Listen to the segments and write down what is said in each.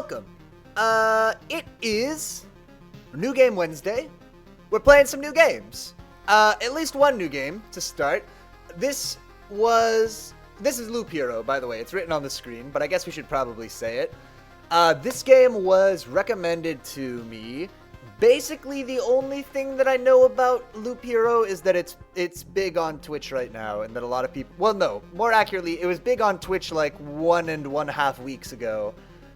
welcome. It is New Game Wednesday. We're playing some new games. At least one new game to start. This is Loop Hero, by the way. It's written on the screen, but I guess we should probably say it. This game was recommended to me. Basically, the only thing that I know about Loop Hero is that it's big on Twitch right now, and that a lot of people... Well, no, more accurately, it was big on Twitch like 1.5 weeks ago.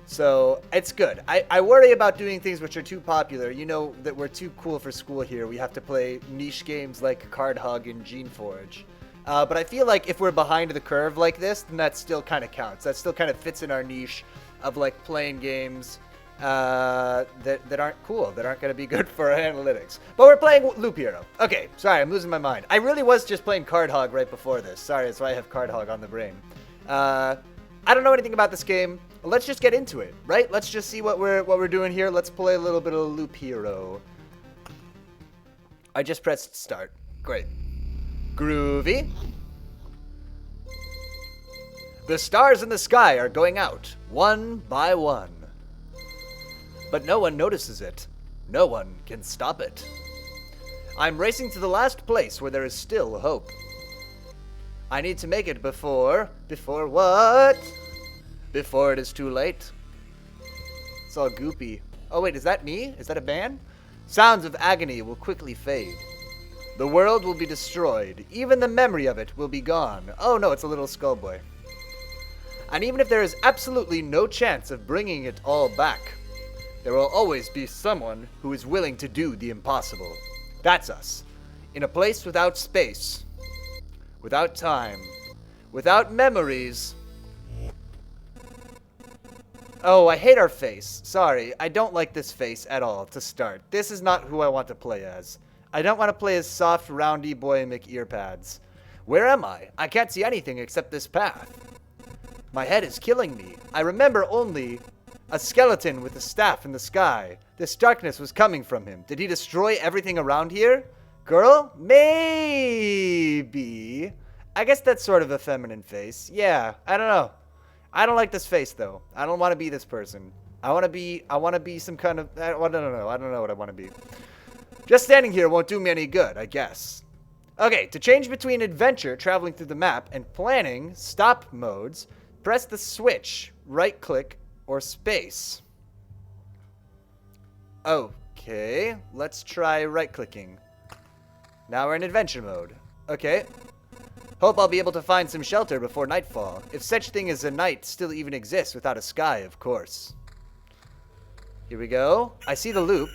So, it's good. I worry about doing things which are too popular. You know that we're too cool for school here. We have to play niche games like Card Hug and GeneForge. But I feel like if we're behind the curve like this, then that still kind of counts. That still kind of fits in our niche of like playing games that aren't cool, that aren't going to be good for our analytics. But we're playing Loop Hero. Okay, sorry, I'm losing my mind. I really was just playing Card Hog right before this. Sorry, that's why I have Card Hog on the brain. I don't know anything about this game. Let's just get into it, right? Let's just see what we're doing here. Let's play a little bit of Loop Hero. I just pressed start. Great. Groovy. The stars in the sky are going out, one by one. But no one notices it. No one can stop it. I'm racing to the last place where there is still hope. I need to make it before what? Before it is too late. It's all goopy. Oh wait, is that me? Is that a band? Sounds of agony will quickly fade. The world will be destroyed. Even the memory of it will be gone. Oh no, it's a little skullboy. And even if there is absolutely no chance of bringing it all back, there will always be someone who is willing to do the impossible. That's us. In a place without space, without time, without memories. Oh, I hate our face. Sorry, I don't like this face at all to start. This is not who I want to play as. I don't want to play as soft, roundy boy McEarpads. Where am I? I can't see anything except this path. My head is killing me. I remember only a skeleton with a staff in the sky. This darkness was coming from him. Did he destroy everything around here? Girl? Maybe. I guess that's sort of a feminine face. Yeah, I don't know. I don't like this face, though. I don't want to be this person. I want to be some kind of... I don't know. I don't know what I want to be. Just standing here won't do me any good, I guess. Okay, to change between adventure, traveling through the map, and planning, stop modes, press the switch, right-click, or space. Okay, let's try right-clicking. Now we're in adventure mode. Okay. Hope I'll be able to find some shelter before nightfall, if such thing as a night still even exists without a sky, of course. Here we go. I see the loop.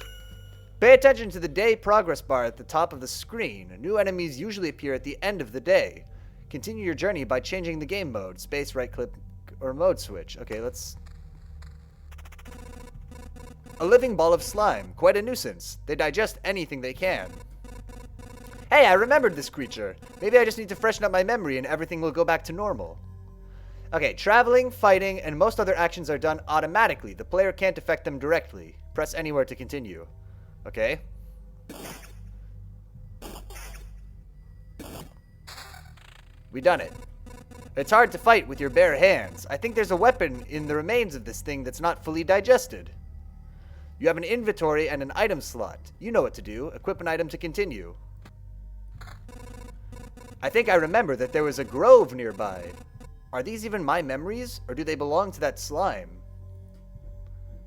Pay attention to the day progress bar at the top of the screen. New enemies usually appear at the end of the day. Continue your journey by changing the game mode. Space, right-click, or mode switch. Okay, let's... A living ball of slime. Quite a nuisance. They digest anything they can. Hey, I remembered this creature. Maybe I just need to freshen up my memory and everything will go back to normal. Okay, traveling, fighting, and most other actions are done automatically. The player can't affect them directly. Press anywhere to continue. Okay. We done it. It's hard to fight with your bare hands. I think there's a weapon in the remains of this thing that's not fully digested. You have an inventory and an item slot. You know what to do. Equip an item to continue. I think I remember that there was a grove nearby. Are these even my memories, or do they belong to that slime?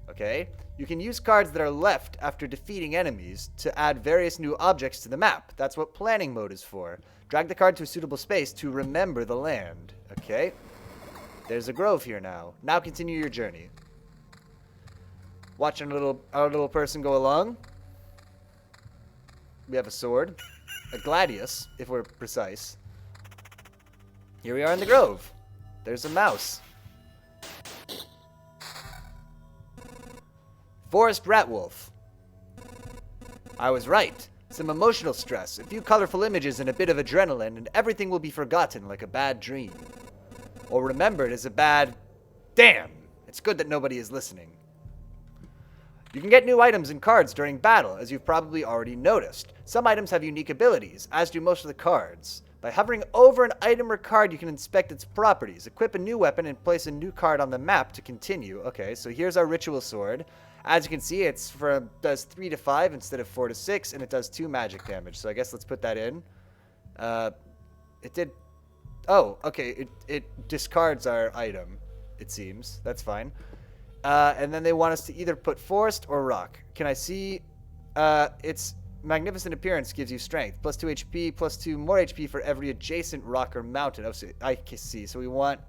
Okay. You can use cards that are left after defeating enemies to add various new objects to the map. That's what planning mode is for. Drag the card to a suitable space to remember the land. Okay. There's a grove here now. Now continue your journey. Watching our little person go along. We have a sword. A gladius, if we're precise. Here we are in the grove. There's a mouse. Forest rat wolf. I was right. Some emotional stress, a few colorful images, and a bit of adrenaline, and everything will be forgotten like a bad dream. Or remembered as a bad... Damn! It's good that nobody is listening. You can get new items and cards during battle, as you've probably already noticed. Some items have unique abilities, as do most of the cards. By hovering over an item or card, you can inspect its properties. Equip a new weapon and place a new card on the map to continue. Okay, so here's our ritual sword. As you can see, does 3 to 5 instead of 4 to 6, and it does 2 magic damage. So I guess let's put that in. It did... Oh, okay, it discards our item, it seems. That's fine. And then they want us to either put forest or rock. Can I see... its magnificent appearance gives you strength. Plus 2 HP, plus 2 more HP for every adjacent rock or mountain. Oh, so I can see. So we want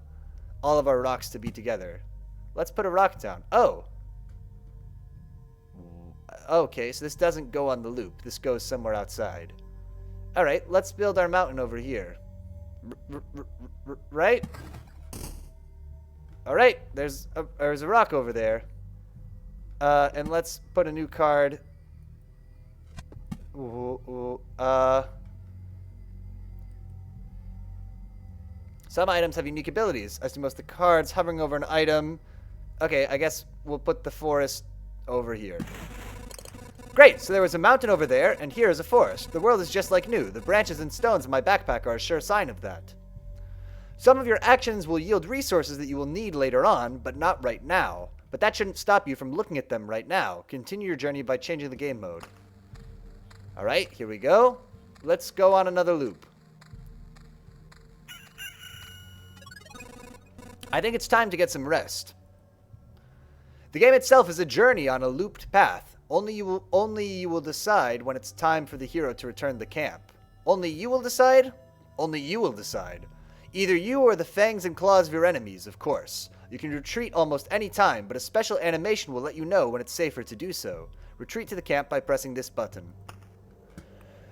all of our rocks to be together. Let's put a rock down. Oh. Okay, so this doesn't go on the loop. This goes somewhere outside. All right, let's build our mountain over here. Right? All right, there's a rock over there. And let's put a new card. Some items have unique abilities. As do most of the cards, hovering over an item. Okay, I guess we'll put the forest over here. Great, so there was a mountain over there, and here is a forest. The world is just like new. The branches and stones in my backpack are a sure sign of that. Some of your actions will yield resources that you will need later on, but not right now. But that shouldn't stop you from looking at them right now. Continue your journey by changing the game mode. Alright, here we go. Let's go on another loop. I think it's time to get some rest. The game itself is a journey on a looped path. Only you will decide when it's time for the hero to return to the camp. Only you will decide? Only you will decide. Either you or the fangs and claws of your enemies, of course. You can retreat almost any time, but a special animation will let you know when it's safer to do so. Retreat to the camp by pressing this button.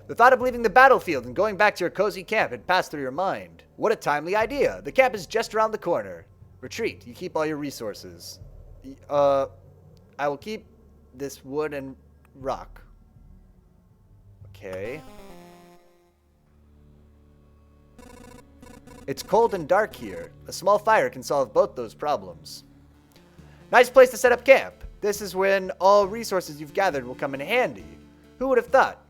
The thought of leaving the battlefield and going back to your cozy camp had passed through your mind. What a timely idea. The camp is just around the corner. Retreat. You keep all your resources. I will keep this wood and rock. Okay. It's cold and dark here. A small fire can solve both those problems. Nice place to set up camp. This is when all resources you've gathered will come in handy. Who would have thought?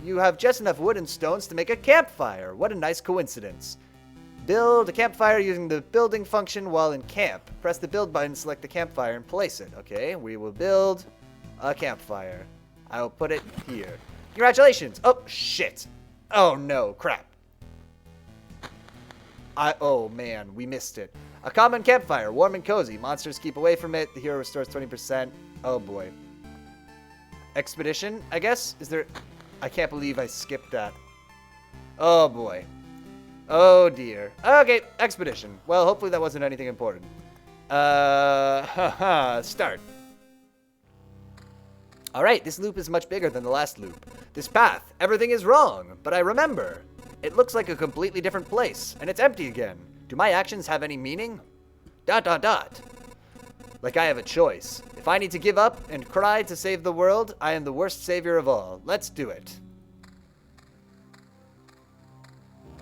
You have just enough wood and stones to make a campfire. What a nice coincidence. Build a campfire using the building function while in camp. Press the build button, select the campfire, and place it. Okay, we will build a campfire. I will put it here. Congratulations! Oh, shit. Oh, no. Crap. Oh, man. We missed it. A common campfire. Warm and cozy. Monsters keep away from it. The hero restores 20%. Oh, boy. Expedition, I guess? Is there... I can't believe I skipped that. Oh, boy. Oh, dear. Okay, expedition. Well, hopefully that wasn't anything important. Start. Alright, this loop is much bigger than the last loop. This path, everything is wrong, but I remember. It looks like a completely different place, and it's empty again. Do my actions have any meaning? ... Like I have a choice. If I need to give up and cry to save the world, I am the worst savior of all. Let's do it.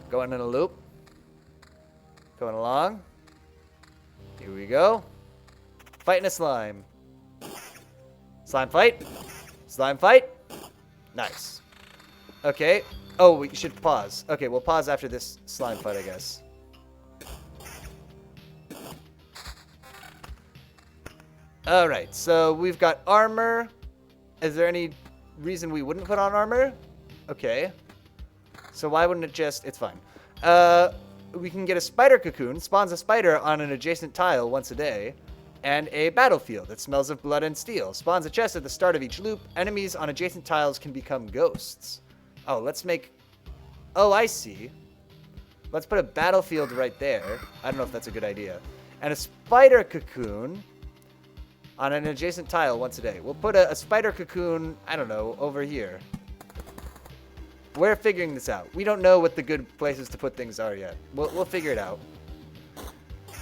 Going in a loop. Going along. Here we go. Fighting a slime. Slime fight. Slime fight. Nice. Okay. Oh, we should pause. Okay, we'll pause after this slime fight, I guess. Alright, so we've got armor. Is there any reason we wouldn't put on armor? Okay. So why wouldn't it just... It's fine. We can get a spider cocoon. Spawns a spider on an adjacent tile once a day. And a battlefield that smells of blood and steel. Spawns a chest at the start of each loop. Enemies on adjacent tiles can become ghosts. Oh, let's make... Oh, I see. Let's put a battlefield right there. I don't know if that's a good idea. And a spider cocoon... on an adjacent tile once a day. We'll put a spider cocoon, I don't know, over here. We're figuring this out. We don't know what the good places to put things are yet. We'll figure it out.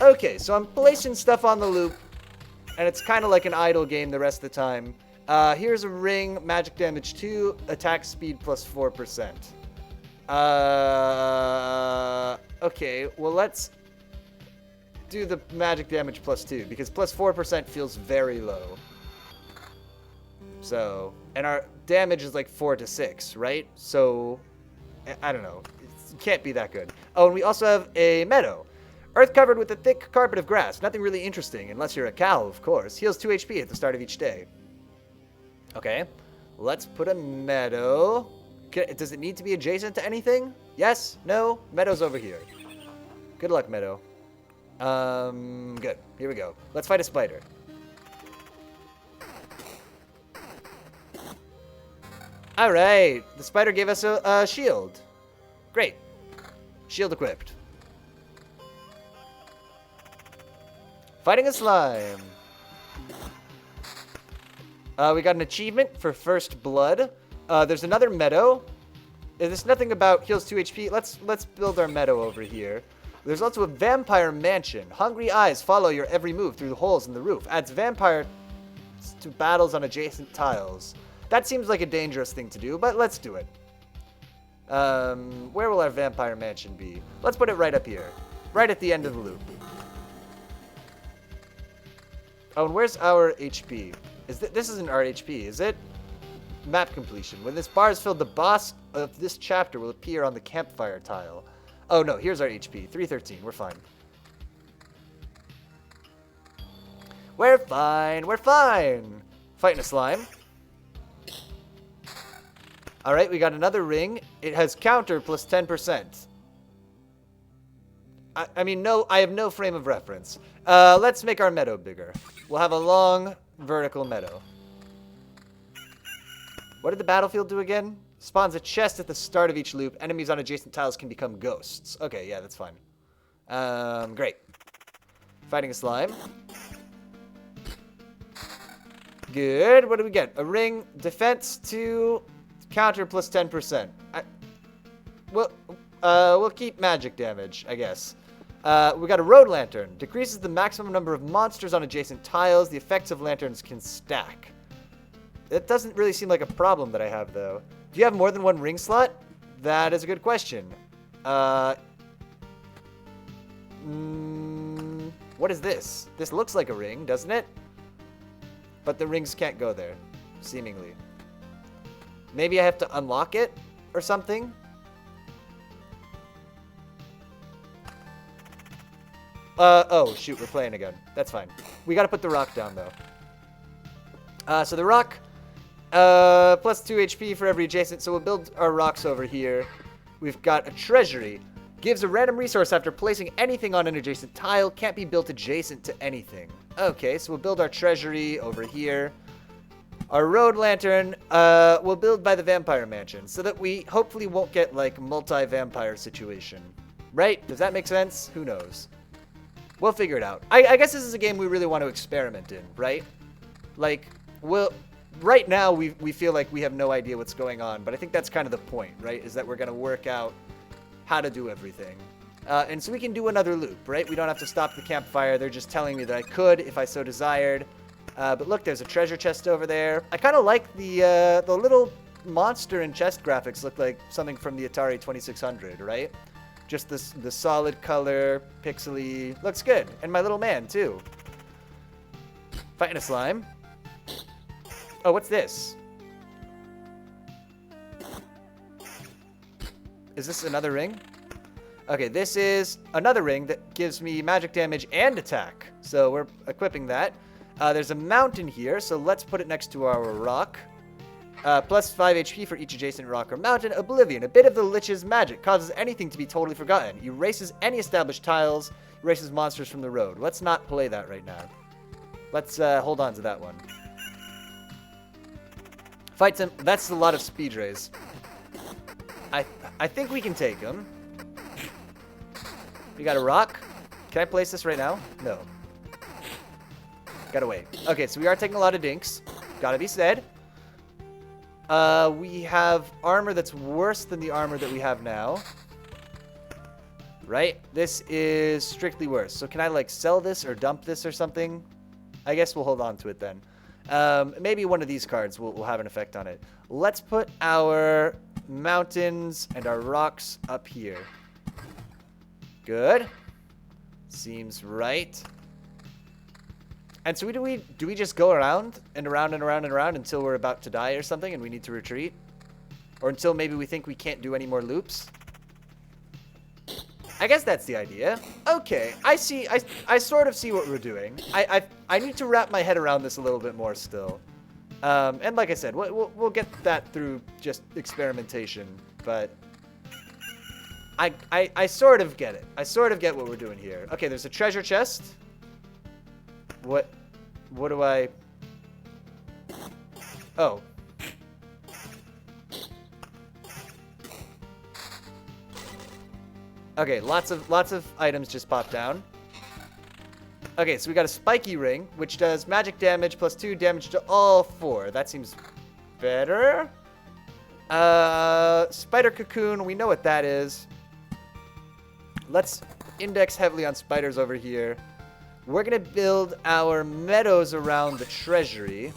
Okay, so I'm placing stuff on the loop, and it's kind of like an idle game the rest of the time. Here's a ring, magic damage 2, attack speed plus 4%. Okay, well let's do the magic damage plus 2, because plus 4% feels very low. So, and our damage is like 4 to 6, right? So, I don't know. can't be that good. Oh, and we also have a meadow. Earth covered with a thick carpet of grass. Nothing really interesting, unless you're a cow, of course. Heals 2 HP at the start of each day. Okay, let's put a meadow. Does it need to be adjacent to anything? Yes? No? Meadow's over here. Good luck, meadow. Good. Here we go. Let's fight a spider. Alright, the spider gave us a shield. Great. Shield equipped. Fighting a slime. We got an achievement for first blood. There's another meadow. There's nothing about heals 2 HP. Let's build our meadow over here. There's also a vampire mansion. Hungry eyes follow your every move through the holes in the roof. Adds vampire to battles on adjacent tiles. That seems like a dangerous thing to do, but let's do it. Where will our vampire mansion be? Let's put it right up here. Right at the end of the loop. Oh, and where's our HP? This isn't our HP, is it? Map completion. When this bar is filled, the boss of this chapter will appear on the campfire tile. Oh, no, here's our HP. 313. We're fine. We're fine. We're fine. Fighting a slime. All right, we got another ring. It has counter plus 10%. I mean, no, I have no frame of reference. Let's make our meadow bigger. We'll have a long vertical meadow. What did the battlefield do again? Spawns a chest at the start of each loop. Enemies on adjacent tiles can become ghosts. Okay, yeah, that's fine. Great. Fighting a slime. Good. What do we get? A ring. Defense 2. Counter plus 10%. We'll keep magic damage, I guess. We got a road lantern. Decreases the maximum number of monsters on adjacent tiles. The effects of lanterns can stack. It doesn't really seem like a problem that I have, though. Do you have more than one ring slot? That is a good question. What is this? This looks like a ring, doesn't it? But the rings can't go there, seemingly. Maybe I have to unlock it or something? Oh, shoot, we're playing again. That's fine. We gotta put the rock down, though. So the rock, plus 2 HP for every adjacent, so we'll build our rocks over here. We've got a treasury. Gives a random resource after placing anything on an adjacent tile. Can't be built adjacent to anything. Okay, so we'll build our treasury over here. Our road lantern, we'll build by the vampire mansion, so that we hopefully won't get, like, multi-vampire situation. Right? Does that make sense? Who knows? We'll figure it out. I guess this is a game we really want to experiment in, right? Like, right now we feel like we have no idea what's going on, but I think that's kind of the point, right? Is that we're going to work out how to do everything. And so we can do another loop, right? We don't have to stop the campfire. They're just telling me that I could if I so desired. But look, there's a treasure chest over there. I kind of like the little monster and chest graphics look like something from the Atari 2600, right? Just the solid color, pixely, looks good. And my little man, too. Fighting a slime. Oh, what's this? Is this another ring? Okay, this is another ring that gives me magic damage and attack. So we're equipping that. There's a mountain here, so let's put it next to our rock. Plus 5 HP for each adjacent rock or mountain. Oblivion, a bit of the Lich's magic. Causes anything to be totally forgotten. Erases any established tiles. Erases monsters from the road. Let's not play that right now. Let's hold on to that one. Fight some... That's a lot of speed rays. I think we can take them. We got a rock. Can I place this right now? No. Gotta wait. Okay, so we are taking a lot of dinks. Gotta be said. We have armor that's worse than the armor that we have now. Right? This is strictly worse. So can I, like, sell this or dump this or something? I guess we'll hold on to it then. Maybe one of these cards will have an effect on it. Let's put our mountains and our rocks up here. Good. Seems right. And so do we just go around and around and around and around until we're about to die or something and we need to retreat? Or until maybe we think we can't do any more loops? I guess that's the idea. Okay, I see. I sort of see what we're doing. I need to wrap my head around this a little bit more still. And like I said, we'll get that through just experimentation. But I sort of get it. I sort of get what we're doing here. Okay, there's a treasure chest. What do I... Oh. Okay, lots of items just popped down. Okay, so we got a spiky ring, which does magic damage plus 2 damage to all 4. That seems better. Spider cocoon, we know what that is. Let's index heavily on spiders over here. We're gonna build our meadows around the treasury.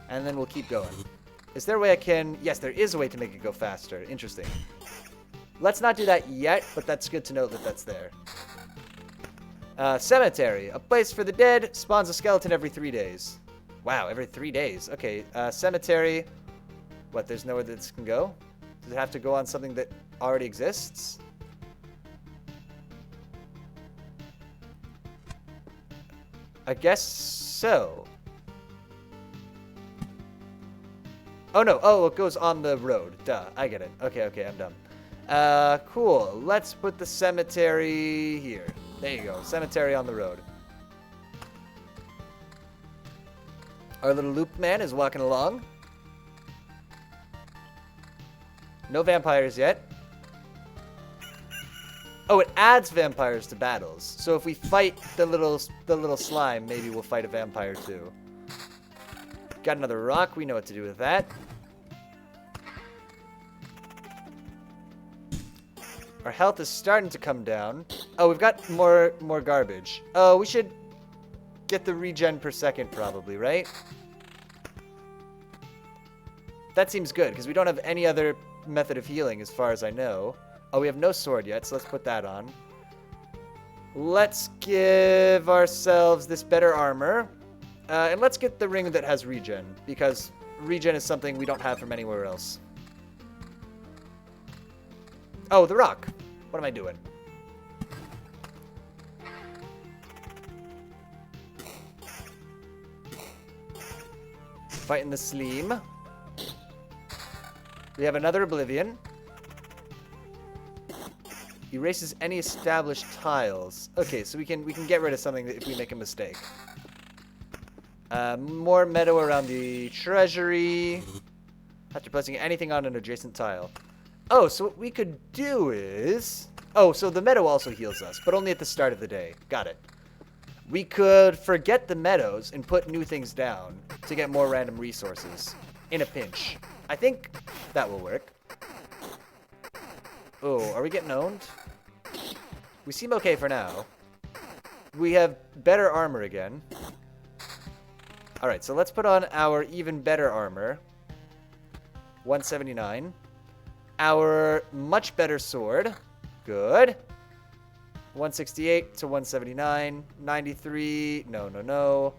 And then we'll keep going. Is there a way I can... Yes, there is a way to make it go faster. Interesting. Let's not do that yet, but that's good to know that that's there. Cemetery. A place for the dead. Spawns a skeleton every 3 days. Wow, every 3 days. Okay, cemetery. What, there's nowhere that this can go? Does it have to go on something that already exists? I guess so. Oh, no. Oh, it goes on the road. Duh. I get it. Okay, I'm dumb. Cool. Let's put the cemetery here. There you go. Cemetery on the road. Our little loop man is walking along. No vampires yet. Oh, it adds vampires to battles. So if we fight the little slime, maybe we'll fight a vampire too. Got another rock. We know what to do with that. Our health is starting to come down. Oh, we've got more garbage. Oh, we should get the regen per second probably, right? That seems good, because we don't have any other method of healing as far as I know. Oh, we have no sword yet, so let's put that on. Let's give ourselves this better armor. And let's get the ring that has regen, because regen is something we don't have from anywhere else. Oh, the rock. What am I doing? Fighting the Sleem. We have another Oblivion. Erases any established tiles. Okay, so we can get rid of something if we make a mistake. More meadow around the treasury. After placing anything on an adjacent tile. Oh, so what we could do is... Oh, so the meadow also heals us, but only at the start of the day. Got it. We could forget the meadows and put new things down to get more random resources in a pinch. I think that will work. Oh, are we getting owned? We seem okay for now. We have better armor again. Alright, so let's put on our even better armor. 179. Our much better sword. Good. 168 to 179. 93. No.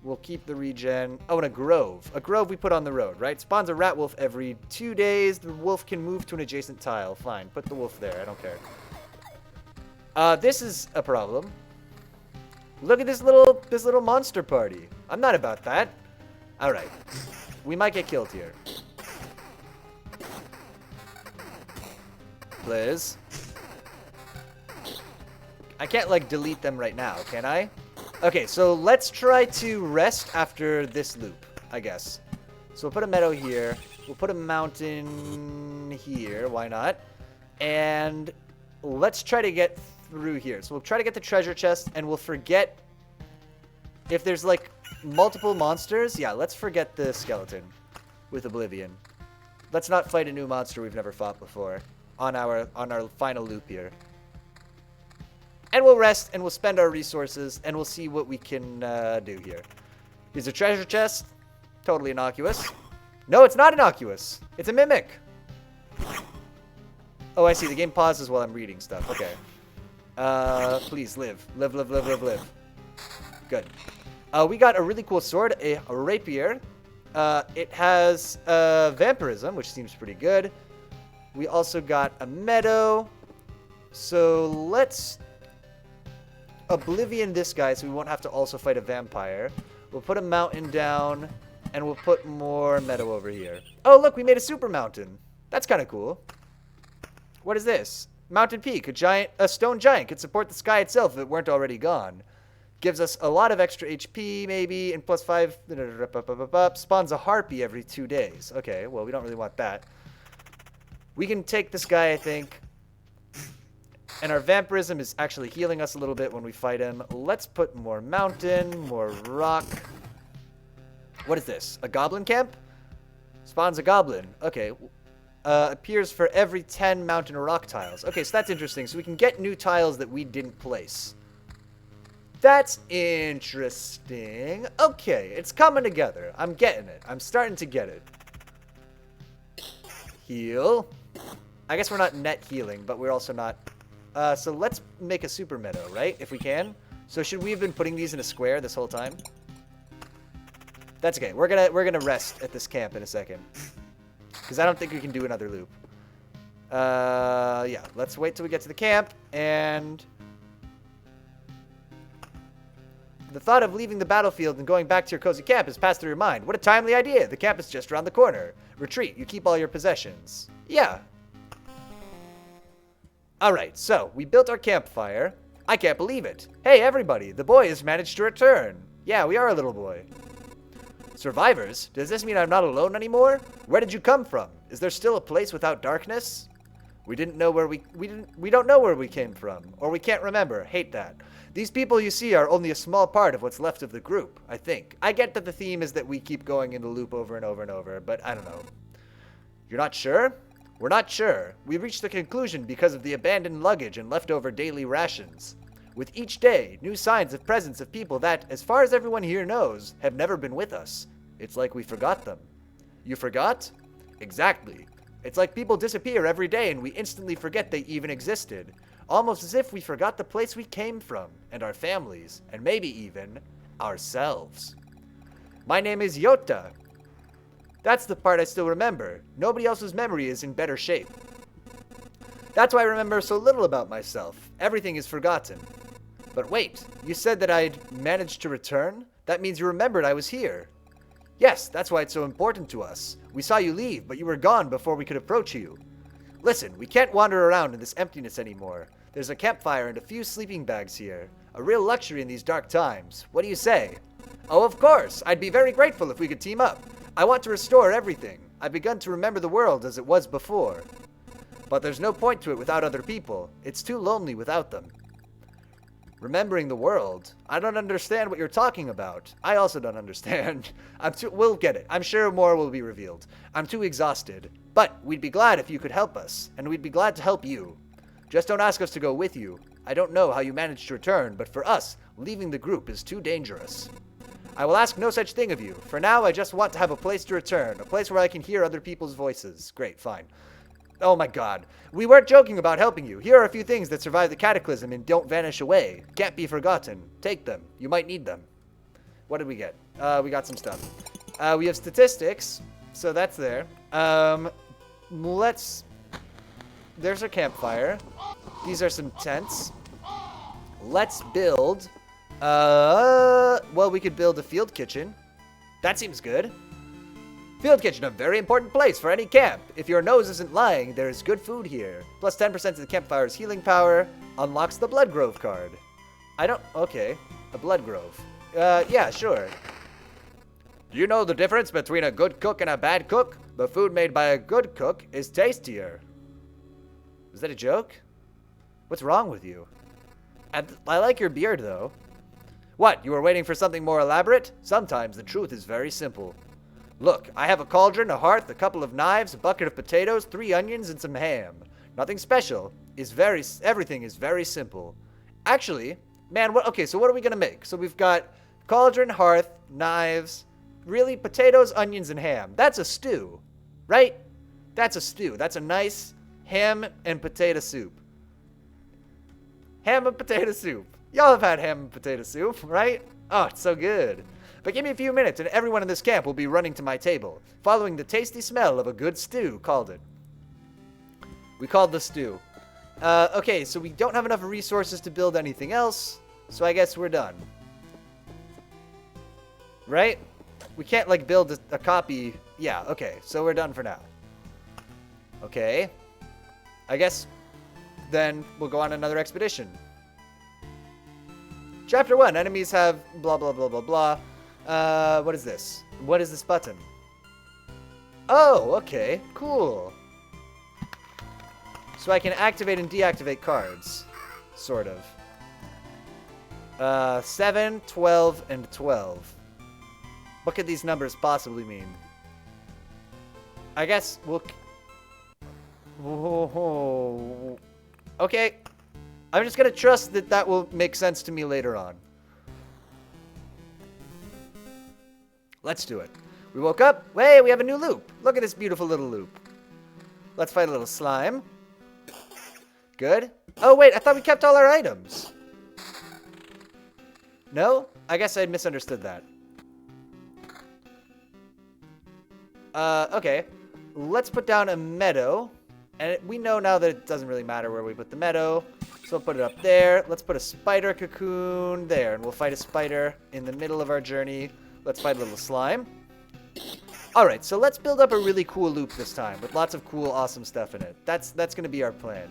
We'll keep the regen. Oh, and a grove. A grove we put on the road, right? Spawns a rat wolf every 2 days. The wolf can move to an adjacent tile. Fine. Put the wolf there. I don't care. This is a problem. Look at this little monster party. I'm not about that. All right. We might get killed here. Please. I can't, like, delete them right now, can I? Okay, so let's try to rest after this loop, I guess. So we'll put a meadow here. We'll put a mountain here. Why not? And let's try to get through here. So we'll try to get the treasure chest, and we'll forget if there's, like, multiple monsters. Yeah, let's forget the skeleton with Oblivion. Let's not fight a new monster we've never fought before on our final loop here. And we'll rest, and we'll spend our resources, and we'll see what we can do here. Here's a treasure chest. Totally innocuous. No, it's not innocuous. It's a mimic. Oh, I see. The game pauses while I'm reading stuff. Okay. Please, live. Live. Good. We got a really cool sword, a rapier. It has vampirism, which seems pretty good. We also got a meadow. So let's Oblivion this guy so we won't have to also fight a vampire. We'll put a mountain down, and we'll put more meadow over here. Oh, look, we made a super mountain. That's kind of cool. What is this? Mountain Peak, a stone giant could support the sky itself if it weren't already gone. Gives us a lot of extra HP, maybe, and +5, spawns a harpy every 2 days. Okay, well, we don't really want that. We can take this guy, I think. And our vampirism is actually healing us a little bit when we fight him. Let's put more mountain, more rock. What is this? A goblin camp? Spawns a goblin. Okay. Appears for every 10 mountain or rock tiles. Okay, so that's interesting. So we can get new tiles that we didn't place. That's interesting. Okay, it's coming together. I'm getting it. I'm starting to get it. Heal. I guess we're not net healing, but we're also not... so let's make a super meadow, right? If we can. So should we have been putting these in a square this whole time? That's okay. We're gonna rest at this camp in a second. Because I don't think we can do another loop. Yeah. Let's wait till we get to the camp. And the thought of leaving the battlefield and going back to your cozy camp has passed through your mind. What a timely idea. The camp is just around the corner. Retreat. You keep all your possessions. Yeah. Alright, so we built our campfire. I can't believe it. Hey, everybody. The boy has managed to return. Yeah, we are a little boy. Survivors? Does this mean I'm not alone anymore? Where did you come from? Is there still a place without darkness? We don't know where we came from, or we can't remember. Hate that. These people you see are only a small part of what's left of the group, I think. I get that the theme is that we keep going in the loop over and over and over, but I don't know. You're not sure? We're not sure. We reached the conclusion because of the abandoned luggage and leftover daily rations. With each day, new signs of presence of people that, as far as everyone here knows, have never been with us. It's like we forgot them. You forgot? Exactly. It's like people disappear every day and we instantly forget they even existed. Almost as if we forgot the place we came from, and our families, and maybe even ourselves. My name is Yota. That's the part I still remember. Nobody else's memory is in better shape. That's why I remember so little about myself. Everything is forgotten. But wait, you said that I'd managed to return? That means you remembered I was here. Yes, that's why it's so important to us. We saw you leave, but you were gone before we could approach you. Listen, we can't wander around in this emptiness anymore. There's a campfire and a few sleeping bags here. A real luxury in these dark times. What do you say? Oh, of course. I'd be very grateful if we could team up. I want to restore everything. I've begun to remember the world as it was before. But there's no point to it without other people. It's too lonely without them. Remembering the world? I don't understand what you're talking about. I also don't understand. We'll get it. I'm sure more will be revealed. I'm too exhausted. But we'd be glad if you could help us, and we'd be glad to help you. Just don't ask us to go with you. I don't know how you managed to return, but for us, leaving the group is too dangerous. I will ask no such thing of you. For now, I just want to have a place to return, a place where I can hear other people's voices. Great, fine. Oh my god. We weren't joking about helping you. Here are a few things that survive the cataclysm and don't vanish away. Can't be forgotten. Take them. You might need them. What did we get? We got some stuff. We have statistics, so that's there. There's our campfire. These are some tents. Let's build... well, we could build a field kitchen. That seems good. Field kitchen, a very important place for any camp. If your nose isn't lying, there is good food here. Plus 10% of the campfire's healing power. Unlocks the Blood Grove card. Okay. A Blood Grove. Yeah, sure. Do you know the difference between a good cook and a bad cook? The food made by a good cook is tastier. Is that a joke? What's wrong with you? I like your beard, though. What, you were waiting for something more elaborate? Sometimes the truth is very simple. Look, I have a cauldron, a hearth, a couple of knives, a bucket of potatoes, 3 onions, and some ham. Nothing special. Everything is very simple. Actually, man, okay, so what are we gonna make? So we've got cauldron, hearth, knives, really, potatoes, onions, and ham. That's a stew, right? That's a stew. That's a nice ham and potato soup. Ham and potato soup. Y'all have had ham and potato soup, right? Oh, it's so good. But give me a few minutes and everyone in this camp will be running to my table, following the tasty smell of a good stew, called it. We called the stew. Okay, so we don't have enough resources to build anything else, so I guess we're done. Right? We can't, like, build a copy. Yeah, okay, so we're done for now. Okay. I guess then we'll go on another expedition. Chapter 1, enemies have blah, blah, blah, blah, blah. What is this? What is this button? Oh, okay, cool. So I can activate and deactivate cards. Sort of. 7, 12, and 12. What could these numbers possibly mean? I guess we'll... Whoa. Okay. I'm just gonna trust that that will make sense to me later on. Let's do it. We woke up. Hey, we have a new loop. Look at this beautiful little loop. Let's fight a little slime. Good. Oh, wait, I thought we kept all our items. No? I guess I misunderstood that. Okay. Let's put down a meadow. And we know now that it doesn't really matter where we put the meadow. So we'll put it up there. Let's put a spider cocoon there. And we'll fight a spider in the middle of our journey. Let's fight a little slime. Alright, so let's build up a really cool loop this time. With lots of cool, awesome stuff in it. That's going to be our plan.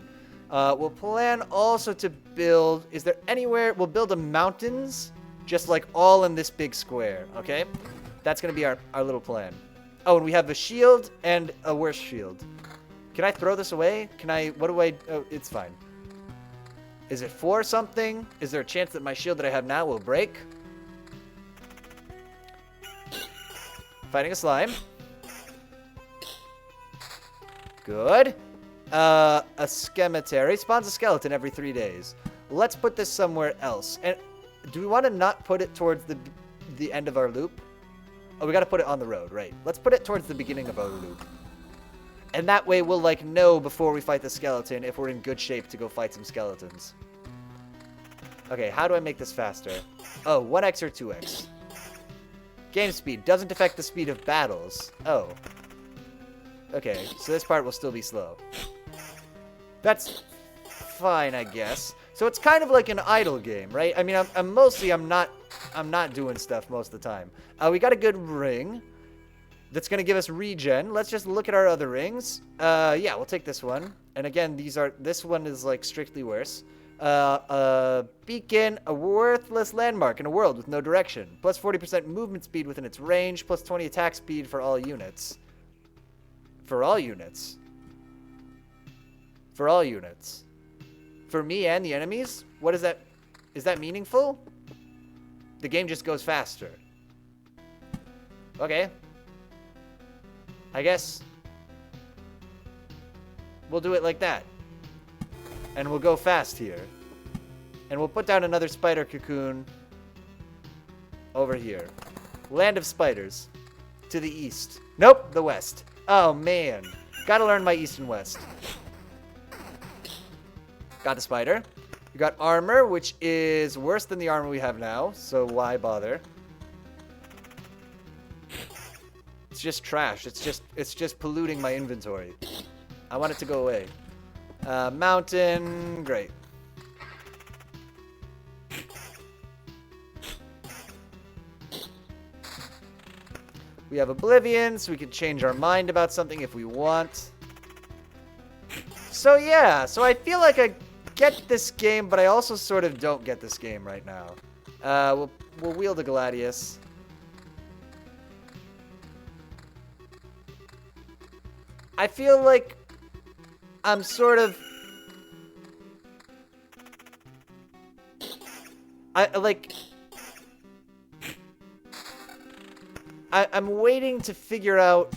We'll plan also to build... Is there anywhere... We'll build a mountains. Just like all in this big square. Okay? That's going to be our little plan. Oh, and we have a shield and a worse shield. Can I throw this away? Can I... What do I... Oh, it's fine. Is it for something? Is there a chance that my shield that I have now will break? Fighting a slime. Good. A cemetery. Spawns a skeleton every 3 days. Let's put this somewhere else. And do we want to not put it towards the end of our loop? Oh, we got to put it on the road, right. Let's put it towards the beginning of our loop. And that way we'll, like, know before we fight the skeleton if we're in good shape to go fight some skeletons. Okay, how do I make this faster? Oh, 1x or 2x. Game speed doesn't affect the speed of battles. Oh. Okay, so this part will still be slow. That's fine, I guess. So it's kind of like an idle game, right? I mean, I'm not doing stuff most of the time. We got a good ring. That's going to give us regen. Let's just look at our other rings. Yeah, we'll take this one. And again, this one is like strictly worse. A beacon, a worthless landmark in a world with no direction. Plus 40% movement speed within its range. Plus 20 attack speed for all units. For all units. For all units. For me and the enemies? What is that? Is that meaningful? The game just goes faster. Okay. I guess we'll do it like that. And we'll go fast here. And we'll put down another spider cocoon over here. Land of spiders. To the east. Nope, the west. Oh, man. Gotta learn my east and west. Got the spider. We got armor, which is worse than the armor we have now. So why bother? It's just trash. It's just polluting my inventory. I want it to go away. Mountain, great. We have Oblivion, so we can change our mind about something if we want. So yeah, so I feel like I get this game, but I also sort of don't get this game right now. We'll wield a Gladius. I feel like I'm sort of... I'm waiting to figure out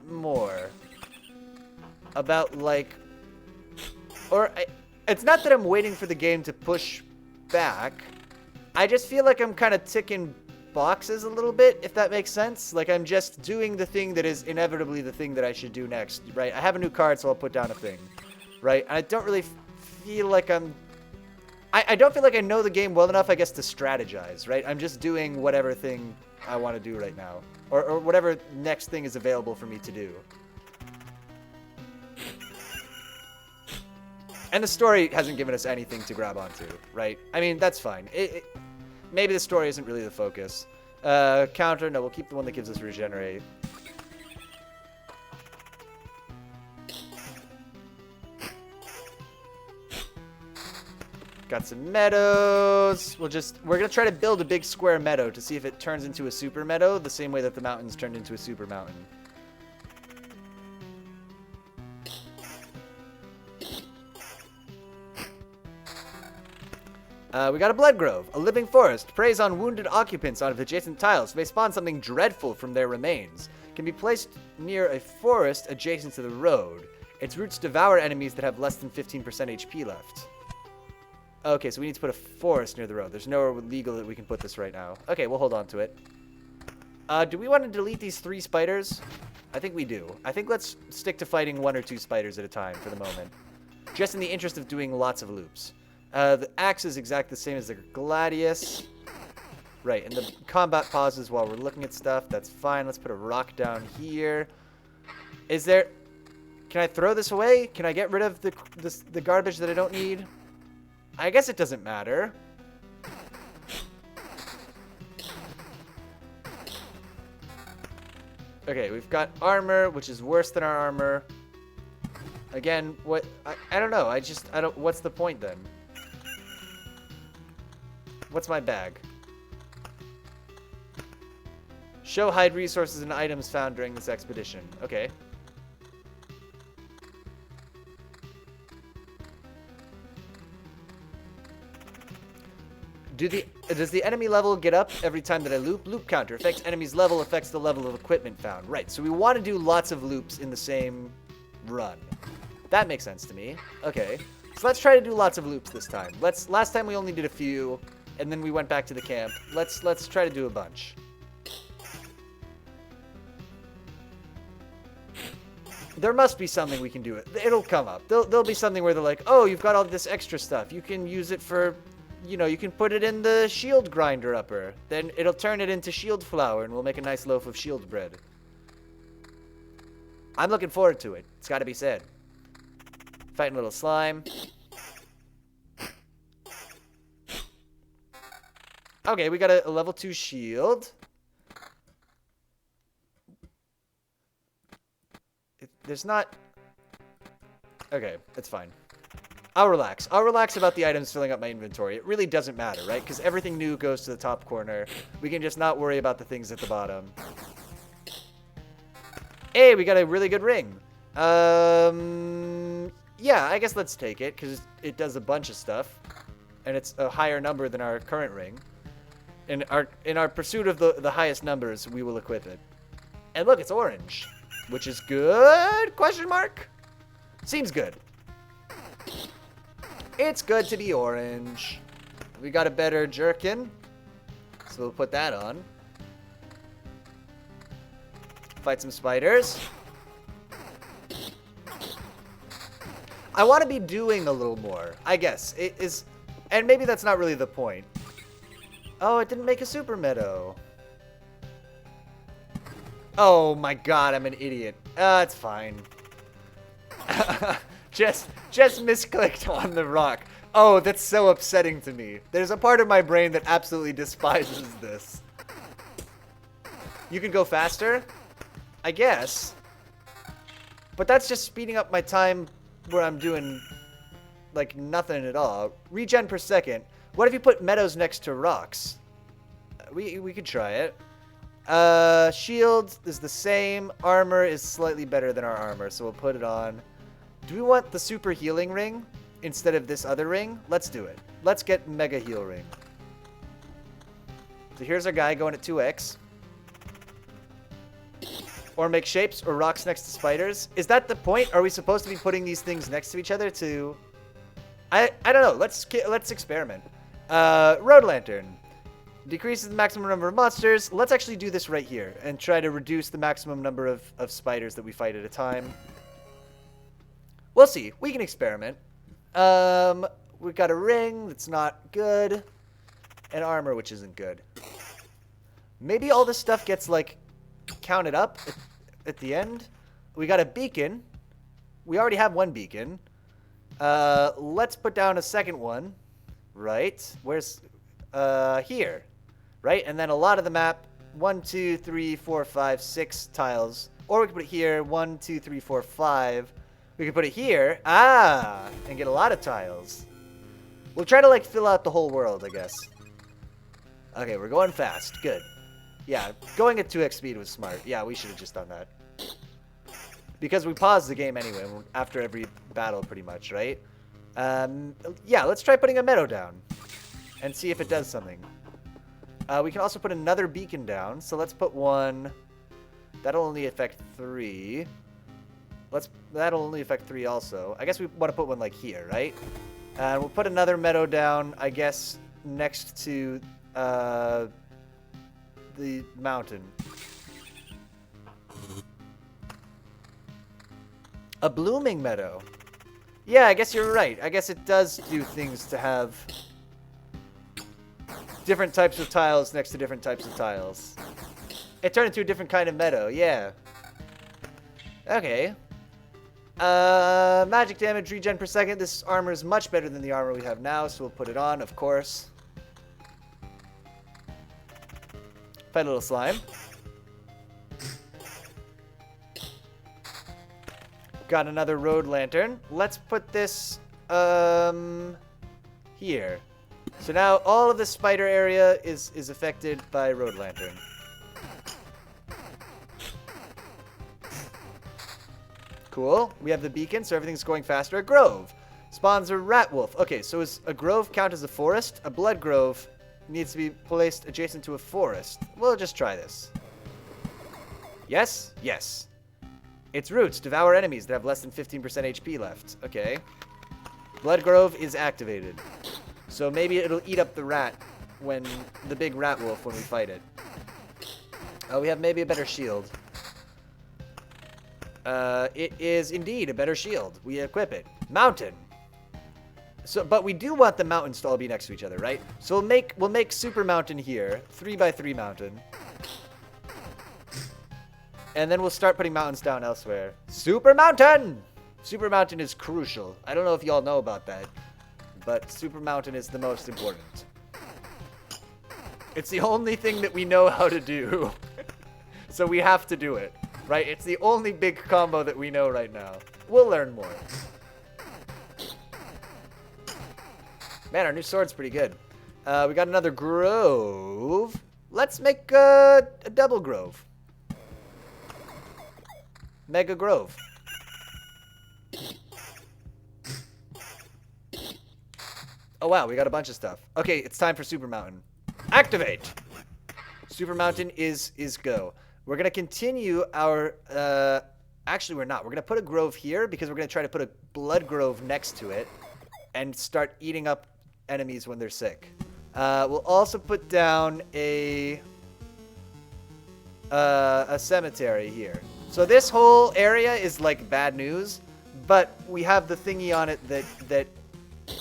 more about, like... It's not that I'm waiting for the game to push back. I just feel like I'm kind of ticking boxes a little bit, if that makes sense. Like, I'm just doing the thing that is inevitably the thing that I should do next, right? I have a new card, so I'll put down a thing, right? I don't really feel like I don't feel like I know the game well enough, I guess, to strategize, right? I'm just doing whatever thing I want to do right now. Or whatever next thing is available for me to do. And the story hasn't given us anything to grab onto, right? I mean, that's fine. Maybe the story isn't really the focus. Counter, no, we'll keep the one that gives us regenerate. Got some meadows. We're gonna try to build a big square meadow to see if it turns into a super meadow the same way that the mountains turned into a super mountain. We got a blood grove. A living forest preys on wounded occupants on adjacent tiles. May spawn something dreadful from their remains. Can be placed near a forest adjacent to the road. Its roots devour enemies that have less than 15% HP left. Okay, so we need to put a forest near the road. There's nowhere legal that we can put this right now. Okay, we'll hold on to it. Do we want to delete these 3 spiders? I think we do. I think let's stick to fighting 1 or 2 spiders at a time for the moment. Just in the interest of doing lots of loops. The axe is exactly the same as the gladius. Right, and the combat pauses while we're looking at stuff. That's fine. Let's put a rock down here. Is there... Can I throw this away? Can I get rid of the garbage that I don't need? I guess it doesn't matter. Okay, we've got armor, which is worse than our armor. Again, what... I don't know. I don't... What's the point then? What's my bag? Show hide resources and items found during this expedition. Okay. Does the enemy level get up every time that I loop? Loop counter affects enemy's level, affects the level of equipment found. Right, so we want to do lots of loops in the same run. That makes sense to me. Okay, so let's try to do lots of loops this time. Last time we only did a few, and then we went back to the camp. Let's try to do a bunch. There must be something we can do. It'll come up. There'll be something where they're like, oh, you've got all this extra stuff. You can use it for... You know, you can put it in the shield grinder upper. Then it'll turn it into shield flour, and we'll make a nice loaf of shield bread. I'm looking forward to it. It's got to be said. Fighting a little slime. Okay, we got a level 2 shield. There's not... Okay, it's fine. I'll relax. I'll relax about the items filling up my inventory. It really doesn't matter, right? Because everything new goes to the top corner. We can just not worry about the things at the bottom. Hey, we got a really good ring. Yeah, I guess let's take it, because it does a bunch of stuff. And it's a higher number than our current ring. In our pursuit of the highest numbers, we will equip it. And look, it's orange. Which is good? Question mark? Seems good. It's good to be orange. We got a better jerkin, so we'll put that on. Fight some spiders. I want to be doing a little more, I guess. It is, and maybe that's not really the point. Oh, it didn't make a super meadow. Oh my god, I'm an idiot. It's fine. Just misclicked on the rock. Oh, that's so upsetting to me. There's a part of my brain that absolutely despises this. You can go faster? I guess. But that's just speeding up my time where I'm doing, like, nothing at all. Regen per second. What if you put meadows next to rocks? We could try it. Shield is the same. Armor is slightly better than our armor, so we'll put it on. Do we want the super healing ring instead of this other ring? Let's do it. Let's get mega heal ring. So here's our guy going at 2x. Or make shapes or rocks next to spiders. Is that the point? Are we supposed to be putting these things next to each other to... I don't know. Let's experiment. Road lantern. Decreases the maximum number of monsters. Let's actually do this right here and try to reduce the maximum number of spiders that we fight at a time. We'll see. We can experiment. We've got a ring that's not good. And armor, which isn't good. Maybe all this stuff gets, like, counted up at the end. We got a beacon. We already have one beacon. Let's put down a second one. Right? Where's... here. Right? And then a lot of the map. 1, 2, 3, 4, 5, 6 tiles. Or we can put it here. 1, 2, 3, 4, 5. We can put it here. Ah! And get a lot of tiles. We'll try to, like, fill out the whole world, I guess. Okay, we're going fast. Good. Yeah, going at 2x speed was smart. Yeah, we should have just done that. Because we paused the game anyway, after every battle, pretty much, right? Yeah, let's try putting a meadow down. And see if it does something. We can also put another beacon down. So let's put one. That'll only affect 3. That'll only affect 3 also. I guess we want to put one like here, right? And we'll put another meadow down, I guess, next to the mountain. A blooming meadow. Yeah, I guess you're right. I guess it does do things to have different types of tiles next to different types of tiles. It turned into a different kind of meadow, yeah. Okay. Magic damage, regen per second. This armor is much better than the armor we have now, so we'll put it on, of course. Fight a little slime. Got another road lantern. Let's put this, here. So now all of the spider area is affected by road lantern. Cool. We have the beacon, so everything's going faster. A grove. Spawns a rat wolf. Okay, so does a grove count as a forest? A blood grove needs to be placed adjacent to a forest. We'll just try this. Yes? Yes. Its roots devour enemies that have less than 15% HP left. Okay. Blood grove is activated. So maybe it'll eat up the rat when the big rat wolf when we fight it. Oh, we have maybe a better shield. It is indeed a better shield. We equip it. Mountain. So, but we do want the mountains to all be next to each other, right? So we'll make super mountain here, 3x3 mountain, and then we'll start putting mountains down elsewhere. Super mountain. Super mountain is crucial. I don't know if y'all know about that, but super mountain is the most important. It's the only thing that we know how to do, so we have to do it. Right, it's the only big combo that we know right now. We'll learn more. Man, our new sword's pretty good. We got another grove. Let's make a double grove. Mega grove. Oh wow, we got a bunch of stuff. Okay, it's time for Super Mountain. Activate! Super Mountain is go. We're going to continue our... actually, we're not. We're going to put a grove here because we're going to try to put a blood grove next to it and start eating up enemies when they're sick. We'll also put down a cemetery here. So this whole area is like bad news, but we have the thingy on it that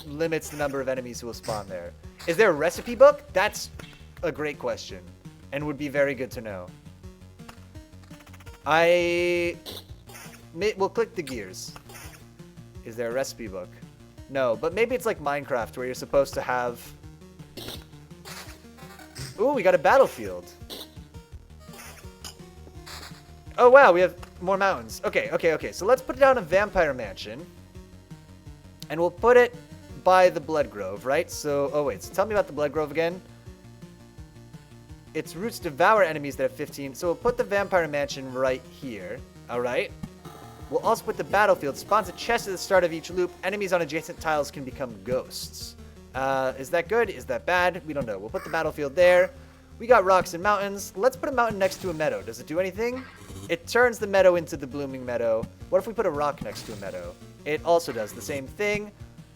limits the number of enemies who will spawn there. Is there a recipe book? That's a great question and would be very good to know. We'll click the gears. Is there a recipe book? No, but maybe it's like Minecraft where you're supposed to have... Ooh, we got a battlefield. Oh, wow, we have more mountains. Okay. So let's put down a vampire mansion. And we'll put it by the blood grove, right? So, oh wait, so tell me about the blood grove again. Its roots devour enemies that have 15. So we'll put the vampire mansion right here. All right. We'll also put the battlefield. Spawns a chest at the start of each loop. Enemies on adjacent tiles can become ghosts. Is that good? Is that bad? We don't know. We'll put the battlefield there. We got rocks and mountains. Let's put a mountain next to a meadow. Does it do anything? It turns the meadow into the blooming meadow. What if we put a rock next to a meadow? It also does the same thing.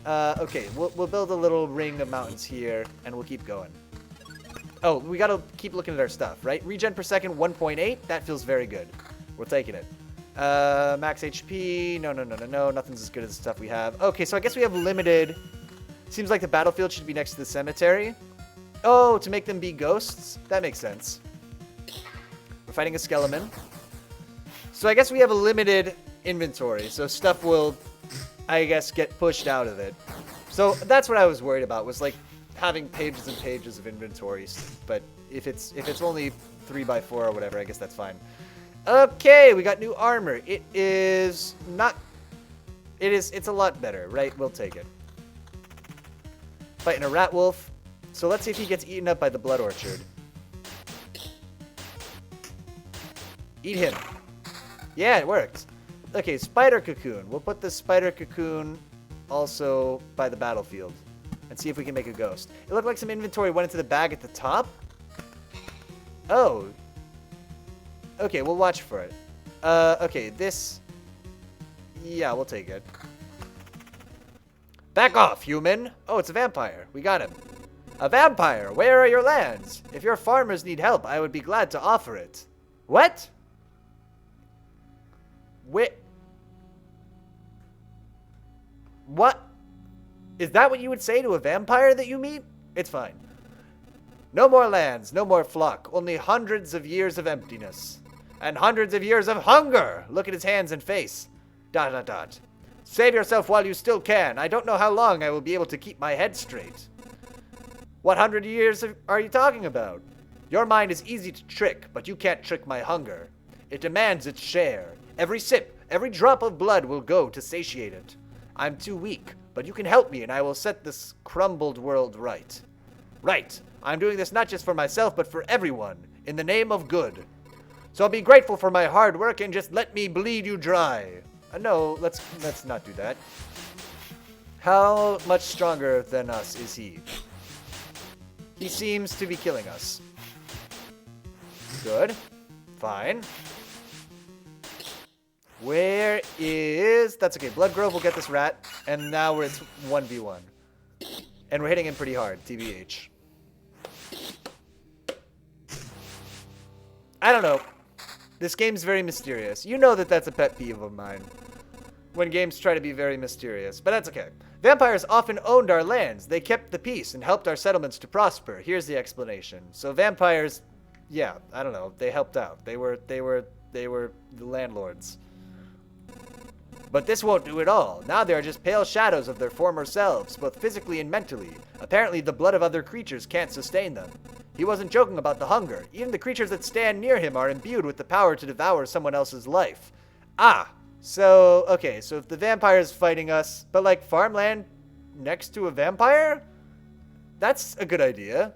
Okay, we'll build a little ring of mountains here, and we'll keep going. Oh, we gotta keep looking at our stuff, right? Regen per second, 1.8. That feels very good. We're taking it. Max HP. No. Nothing's as good as the stuff we have. Okay, so I guess we have limited. Seems like the battlefield should be next to the cemetery. Oh, to make them be ghosts? That makes sense. We're fighting a skeleton. So I guess we have a limited inventory, so stuff will I guess, get pushed out of it. So that's what I was worried about, was like having pages and pages of inventories. But if it's only 3x4 or whatever, I guess that's fine. Okay, we got new armor. It's a lot better, right? We'll take it. Fighting a rat wolf. So let's see if he gets eaten up by the blood orchard. Eat him. Yeah, it worked. Okay, spider cocoon. We'll put the spider cocoon also by the battlefield and see if we can make a ghost. It looked like some inventory went into the bag at the top. Oh. Okay, we'll watch for it. Okay, this... Yeah, we'll take it. Back off, human! Oh, it's a vampire. We got him. A vampire! Where are your lands? If your farmers need help, I would be glad to offer it. What? What? Is that what you would say to a vampire that you meet? It's fine. No more lands, no more flock, only hundreds of years of emptiness. And hundreds of years of hunger! Look at his hands and face. ... Save yourself while you still can. I don't know how long I will be able to keep my head straight. What 100 years are you talking about? Your mind is easy to trick, but you can't trick my hunger. It demands its share. Every sip, every drop of blood will go to satiate it. I'm too weak, but you can help me and I will set this crumbled world right. Right. I'm doing this not just for myself, but for everyone, in the name of good. So be grateful for my hard work and just let me bleed you dry. No, let's not do that. How much stronger than us is he? He seems to be killing us. Good. Fine. Where is... That's okay. Blood Grove will get this rat. And now it's 1v1. And we're hitting him pretty hard, TBH. I don't know. This game's very mysterious. You know that that's a pet peeve of mine. When games try to be very mysterious. But that's okay. Vampires often owned our lands. They kept the peace and helped our settlements to prosper. Here's the explanation. So vampires... Yeah, I don't know. They helped out. They were the landlords. But this won't do it all. Now they are just pale shadows of their former selves, both physically and mentally. Apparently the blood of other creatures can't sustain them. He wasn't joking about the hunger. Even the creatures that stand near him are imbued with the power to devour someone else's life. Ah, so, okay, so if the vampire is fighting us, but like farmland next to a vampire? That's a good idea.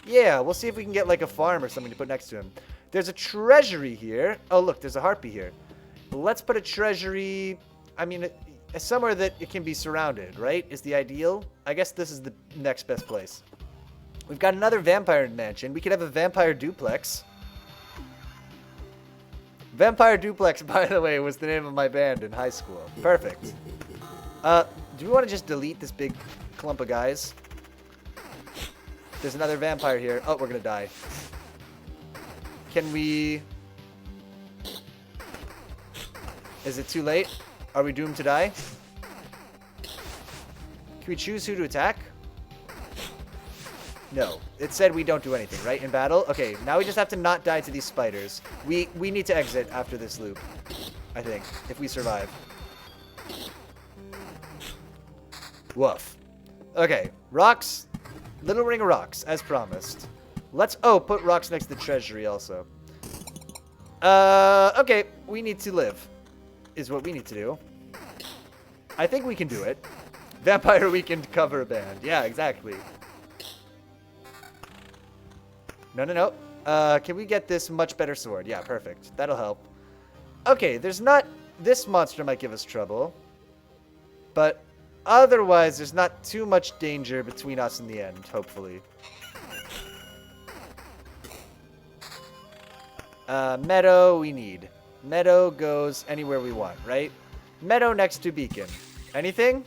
Yeah, we'll see if we can get like a farm or something to put next to him. There's a treasury here. Oh, look, there's a harpy here. Let's put a treasury... I mean, somewhere that it can be surrounded, right? Is the ideal. I guess this is the next best place. We've got another vampire mansion. We could have a vampire duplex. Vampire Duplex, by the way, was the name of my band in high school. Perfect. Do we want to just delete this big clump of guys? There's another vampire here. Oh, we're going to die. Can we... Is it too late? Are we doomed to die? Can we choose who to attack? No. It said we don't do anything, right? In battle? Okay, now we just have to not die to these spiders. We need to exit after this loop, I think, if we survive. Woof. Okay, rocks. Little ring of rocks, as promised. Let's... Oh, put rocks next to the treasury also. Okay, we need to live. Is what we need to do. I think we can do it. Vampire Weekend cover band. Yeah, exactly. No. Can we get this much better sword? Yeah, perfect. That'll help. Okay, there's not... This monster might give us trouble. But otherwise, there's not too much danger between us and the end, hopefully. Meadow we need. Meadow goes anywhere we want, right? Meadow next to beacon. Anything?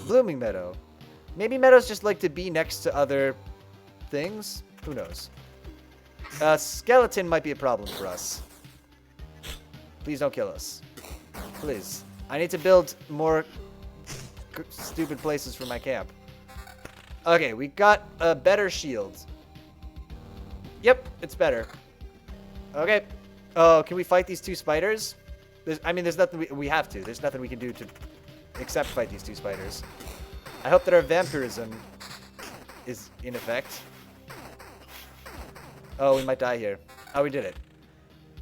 Blooming meadow. Maybe meadows just like to be next to other things? Who knows? Skeleton might be a problem for us. Please don't kill us. Please. I need to build more stupid places for my camp. Okay, we got a better shield. Yep, it's better. Okay. Oh, can we fight these two spiders? There's nothing we have to. There's nothing we can do to except fight these two spiders. I hope that our vampirism is in effect. Oh, we might die here. Oh, we did it.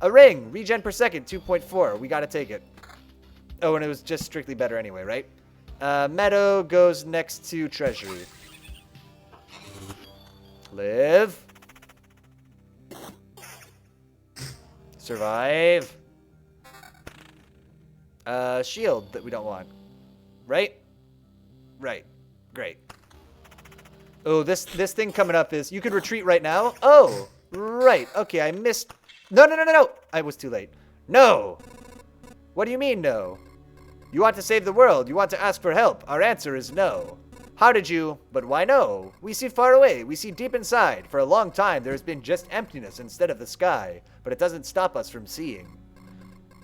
A ring! Regen per second, 2.4. We gotta take it. Oh, and it was just strictly better anyway, right? Meadow goes next to Treasury. Live. Survive. Shield that we don't want. Right? Right. Great. Oh, this thing coming up is you can retreat right now. Oh, right. Okay, I missed. No. I was too late. No. What do you mean, no? You want to save the world. You want to ask for help. Our answer is no. How did you? But why no? We see far away. We see deep inside. For a long time, there has been just emptiness instead of the sky. But it doesn't stop us from seeing.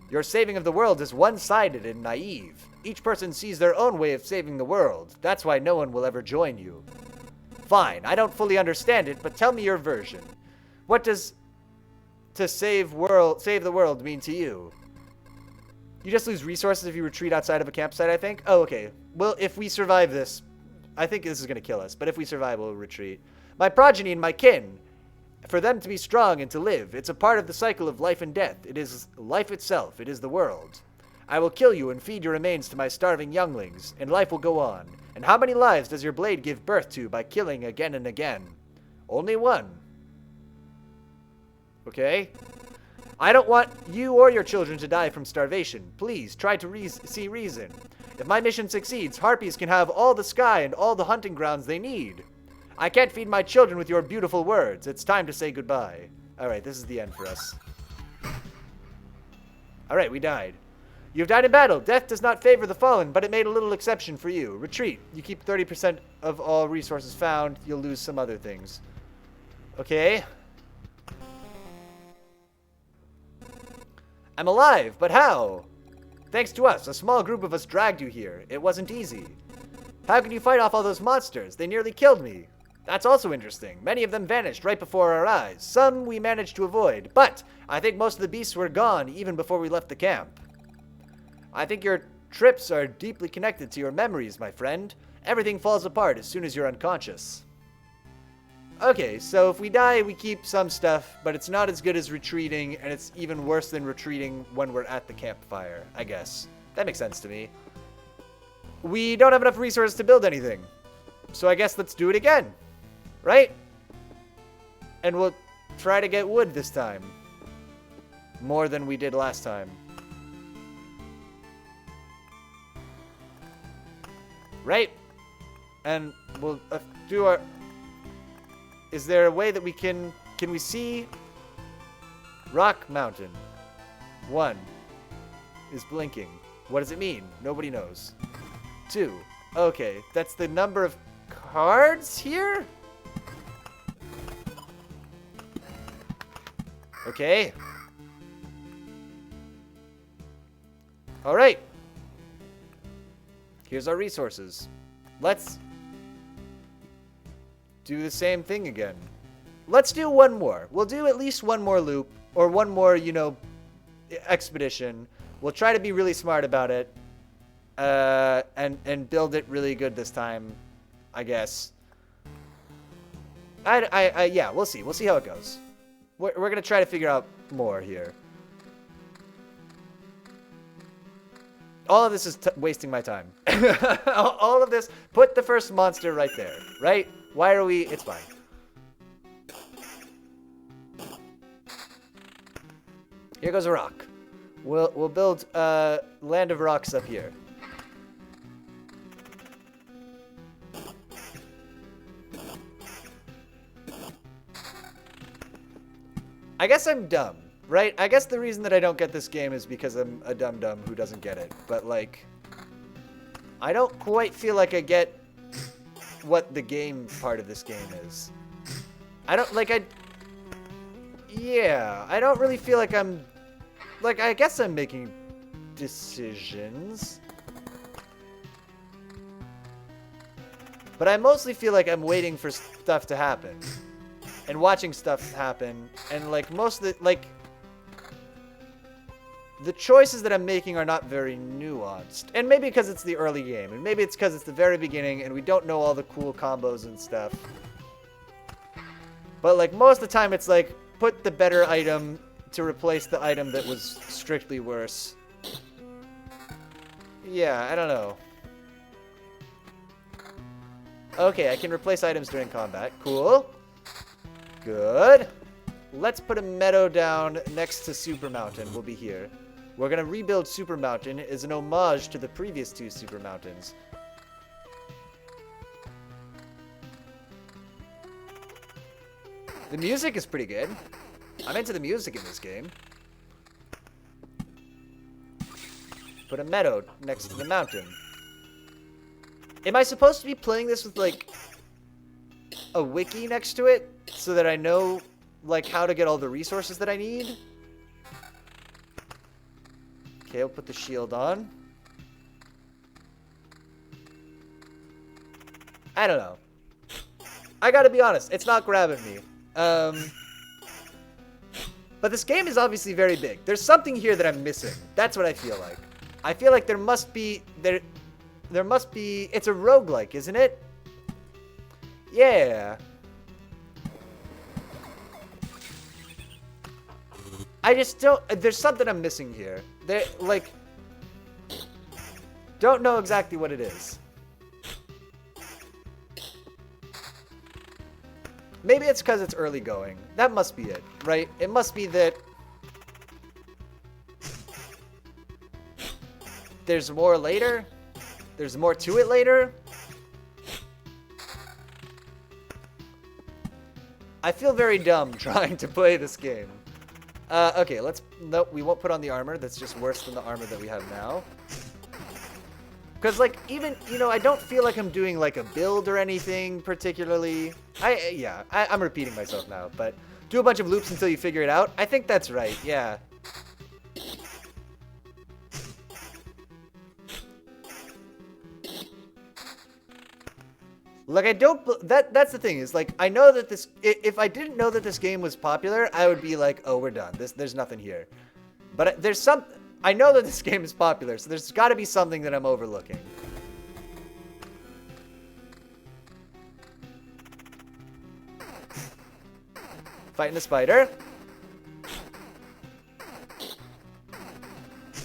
Your saving of the world is one-sided and naive. Each person sees their own way of saving the world. That's why no one will ever join you. Fine, I don't fully understand it, but tell me your version. What does to save the world mean to you? You just lose resources if you retreat outside of a campsite, I think. Oh, okay. Well, if we survive this, I think this is going to kill us, but if we survive, we'll retreat. My progeny and my kin, for them to be strong and to live. It's a part of the cycle of life and death. It is life itself. It is the world. I will kill you and feed your remains to my starving younglings, and life will go on. And how many lives does your blade give birth to by killing again and again? Only one. Okay? I don't want you or your children to die from starvation. Please, try to see reason. If my mission succeeds, harpies can have all the sky and all the hunting grounds they need. I can't feed my children with your beautiful words. It's time to say goodbye. Alright, this is the end for us. Alright, we died. You've died in battle. Death does not favor the fallen, but it made a little exception for you. Retreat. You keep 30% of all resources found. You'll lose some other things. Okay. I'm alive, but how? Thanks to us, a small group of us dragged you here. It wasn't easy. How can you fight off all those monsters? They nearly killed me. That's also interesting. Many of them vanished right before our eyes. Some we managed to avoid, but I think most of the beasts were gone even before we left the camp. I think your trips are deeply connected to your memories, my friend. Everything falls apart as soon as you're unconscious. Okay, so if we die, we keep some stuff, but it's not as good as retreating, and it's even worse than retreating when we're at the campfire, I guess. That makes sense to me. We don't have enough resources to build anything, so I guess let's do it again, right? And we'll try to get wood this time. More than we did last time. Right? And we'll do our... Is there a way that we can we see? Rock Mountain. 1 is blinking. What does it mean? Nobody knows. 2. Okay, that's the number of cards here? Okay. All right. Here's our resources. Let's do the same thing again. Let's do one more. We'll do at least one more loop, or one more, expedition. We'll try to be really smart about it, and build it really good this time, I guess. Yeah, we'll see. We'll see how it goes. We're gonna try to figure out more here. All of this is wasting my time. All of this. Put the first monster right there, right? Why are we? It's fine. Here goes a rock. We'll build Land of Rocks up here. I guess I'm dumb, right? I guess the reason that I don't get this game is because I'm a dum-dum who doesn't get it. But, like, I don't quite feel like I get what the game part of this game is. I don't, like, yeah, I don't really feel like I'm, like, I guess I'm making decisions. But I mostly feel like I'm waiting for stuff to happen. And watching stuff happen. And, like, most of the, like, the choices that I'm making are not very nuanced. And maybe because it's the early game, and maybe it's because it's the very beginning and we don't know all the cool combos and stuff. But like most of the time it's like, put the better item to replace the item that was strictly worse. Yeah, I don't know. Okay, I can replace items during combat. Cool. Good. Let's put a meadow down next to Super Mountain. We'll be here. We're going to rebuild Super Mountain as an homage to the previous two Super Mountains. The music is pretty good. I'm into the music in this game. Put a meadow next to the mountain. Am I supposed to be playing this with, like, a wiki next to it so that I know, like, how to get all the resources that I need? Okay, I'll put the shield on. I don't know. I gotta be honest, it's not grabbing me. But this game is obviously very big. There's something here that I'm missing. That's what I feel like. I feel like there must be... There must be... It's a roguelike, isn't it? Yeah. I just don't... There's something I'm missing here. There, like... Don't know exactly what it is. Maybe it's because it's early going. That must be it, right? It must be that... There's more later? There's more to it later? I feel very dumb trying to play this game. Okay, let's... Nope, we won't put on the armor. That's just worse than the armor that we have now. Because, like, even, you know, I don't feel like I'm doing, like, a build or anything particularly. I'm repeating myself now, but do a bunch of loops until you figure it out. I think that's right, yeah. Like, I don't... That's the thing, is, like, I know that this... If I didn't know that this game was popular, I would be like, oh, we're done. There's nothing here. But there's some... I know that this game is popular, so there's got to be something that I'm overlooking. Fighting the spider.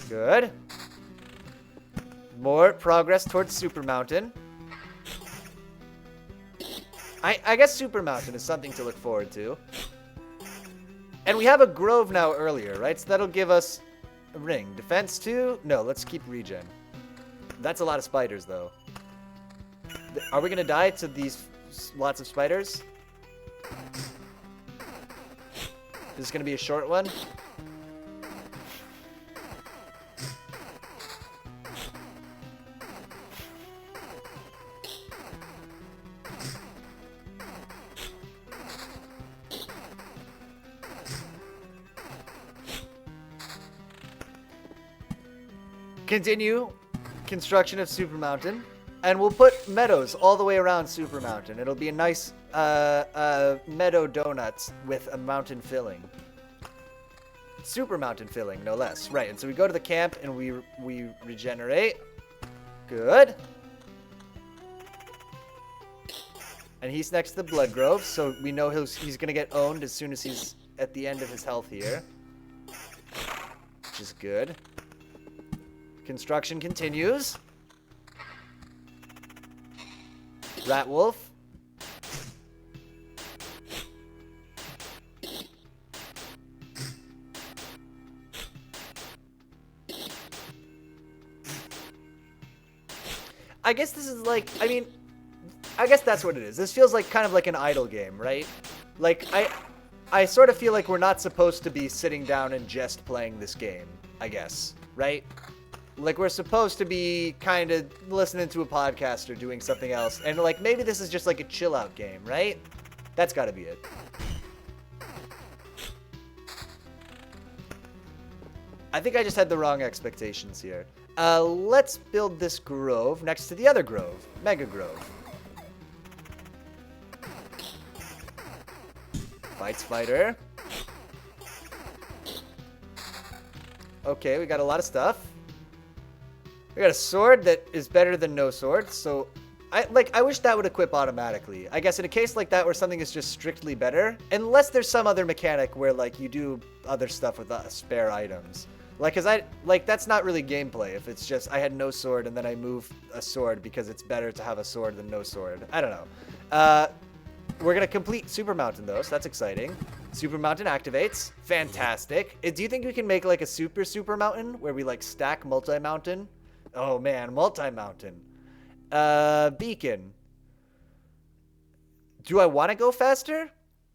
Good. More progress towards Super Mountain. I guess Super Mountain is something to look forward to. And we have a grove now earlier, right? So that'll give us a ring. Defense 2? No, let's keep regen. That's a lot of spiders, though. Are we going to die to these lots of spiders? This is going to be a short one. Continue construction of Super Mountain, and we'll put meadows all the way around Super Mountain. It'll be a nice meadow donuts with a mountain filling. Super Mountain filling, no less. Right, and so we go to the camp and we regenerate. Good. And he's next to the Blood Grove, so we know he's going to get owned as soon as he's at the end of his health here. Which is good. Construction continues. Rat Wolf. I guess this is like, I mean, I guess that's what it is. This feels like kind of like an idle game, right? Like, I sort of feel like we're not supposed to be sitting down and just playing this game, I guess, right? Like, we're supposed to be kind of listening to a podcast or doing something else. And, like, maybe this is just, like, a chill-out game, right? That's gotta be it. I think I just had the wrong expectations here. Let's build this grove next to the other grove. Mega Grove. Fight spider. Okay, we got a lot of stuff. We got a sword that is better than no sword, so I wish that would equip automatically. I guess in a case like that where something is just strictly better, unless there's some other mechanic where like you do other stuff with spare items. Like, that's not really gameplay if it's just I had no sword and then I move a sword because it's better to have a sword than no sword. I don't know. We're going to complete Super Mountain though, so that's exciting. Super Mountain activates. Fantastic. Do you think we can make like a Super Mountain where we like stack multi-mountain? Oh man, multi-mountain. Beacon. Do I want to go faster?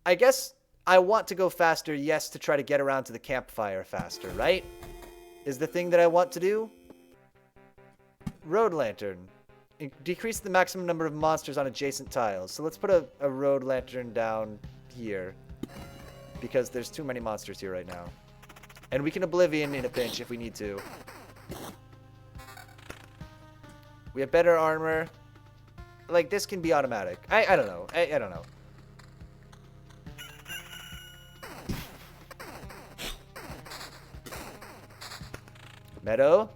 I guess I want to go faster, yes, to try to get around to the campfire faster, right? Is the thing that I want to do. Road lantern. Decrease the maximum number of monsters on adjacent tiles. So let's put a road lantern down here. Because there's too many monsters here right now. And we can Oblivion in a pinch if we need to. We have better armor. Like, this can be automatic. I don't know. I don't know. Meadow.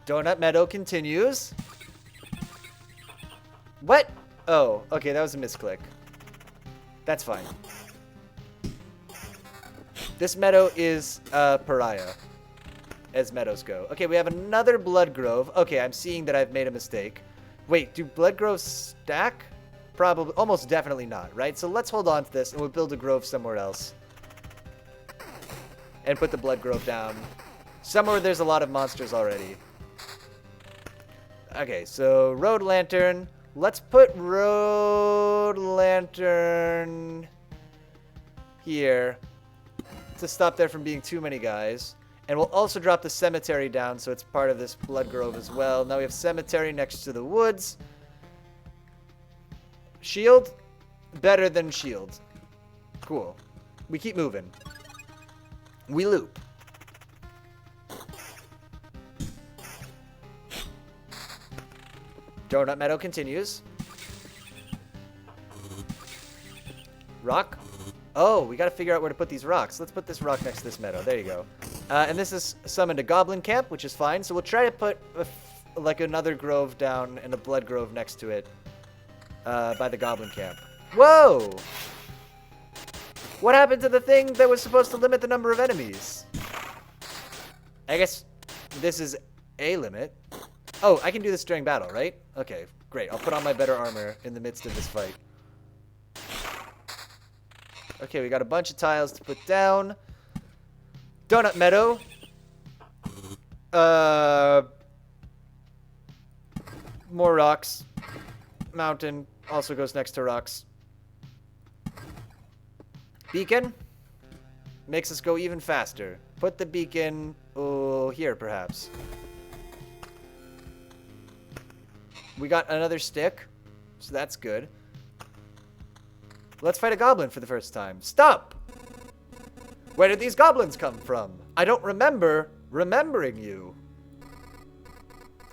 Donut Meadow continues. What? Oh, okay, that was a misclick. That's fine. This meadow is pariah, as meadows go. Okay, we have another Blood Grove. Okay, I'm seeing that I've made a mistake. Wait, do Blood Groves stack? Probably, almost definitely not, right? So let's hold on to this and we'll build a grove somewhere else. And put the Blood Grove down. Somewhere there's a lot of monsters already. Okay, so Road Lantern. Let's put Road Lantern here to stop there from being too many guys. And we'll also drop the cemetery down so it's part of this Blood Grove as well. Now we have cemetery next to the woods. Shield? Better than shield. Cool. We keep moving. We loop. Donut Meadow continues. Rock? Oh, we gotta figure out where to put these rocks. Let's put this rock next to this meadow. There you go. And this is summoned a goblin camp, which is fine. So we'll try to put like another grove down and a blood grove next to it by the goblin camp. Whoa! What happened to the thing that was supposed to limit the number of enemies? I guess this is a limit. Oh, I can do this during battle, right? Okay, great. I'll put on my better armor in the midst of this fight. Okay, we got a bunch of tiles to put down. Donut Meadow. More rocks. Mountain also goes next to rocks. Beacon. Makes us go even faster. Put the beacon, here perhaps. We got another stick, so that's good. Let's fight a goblin for the first time. Stop! Where did these goblins come from? I don't remember remembering you.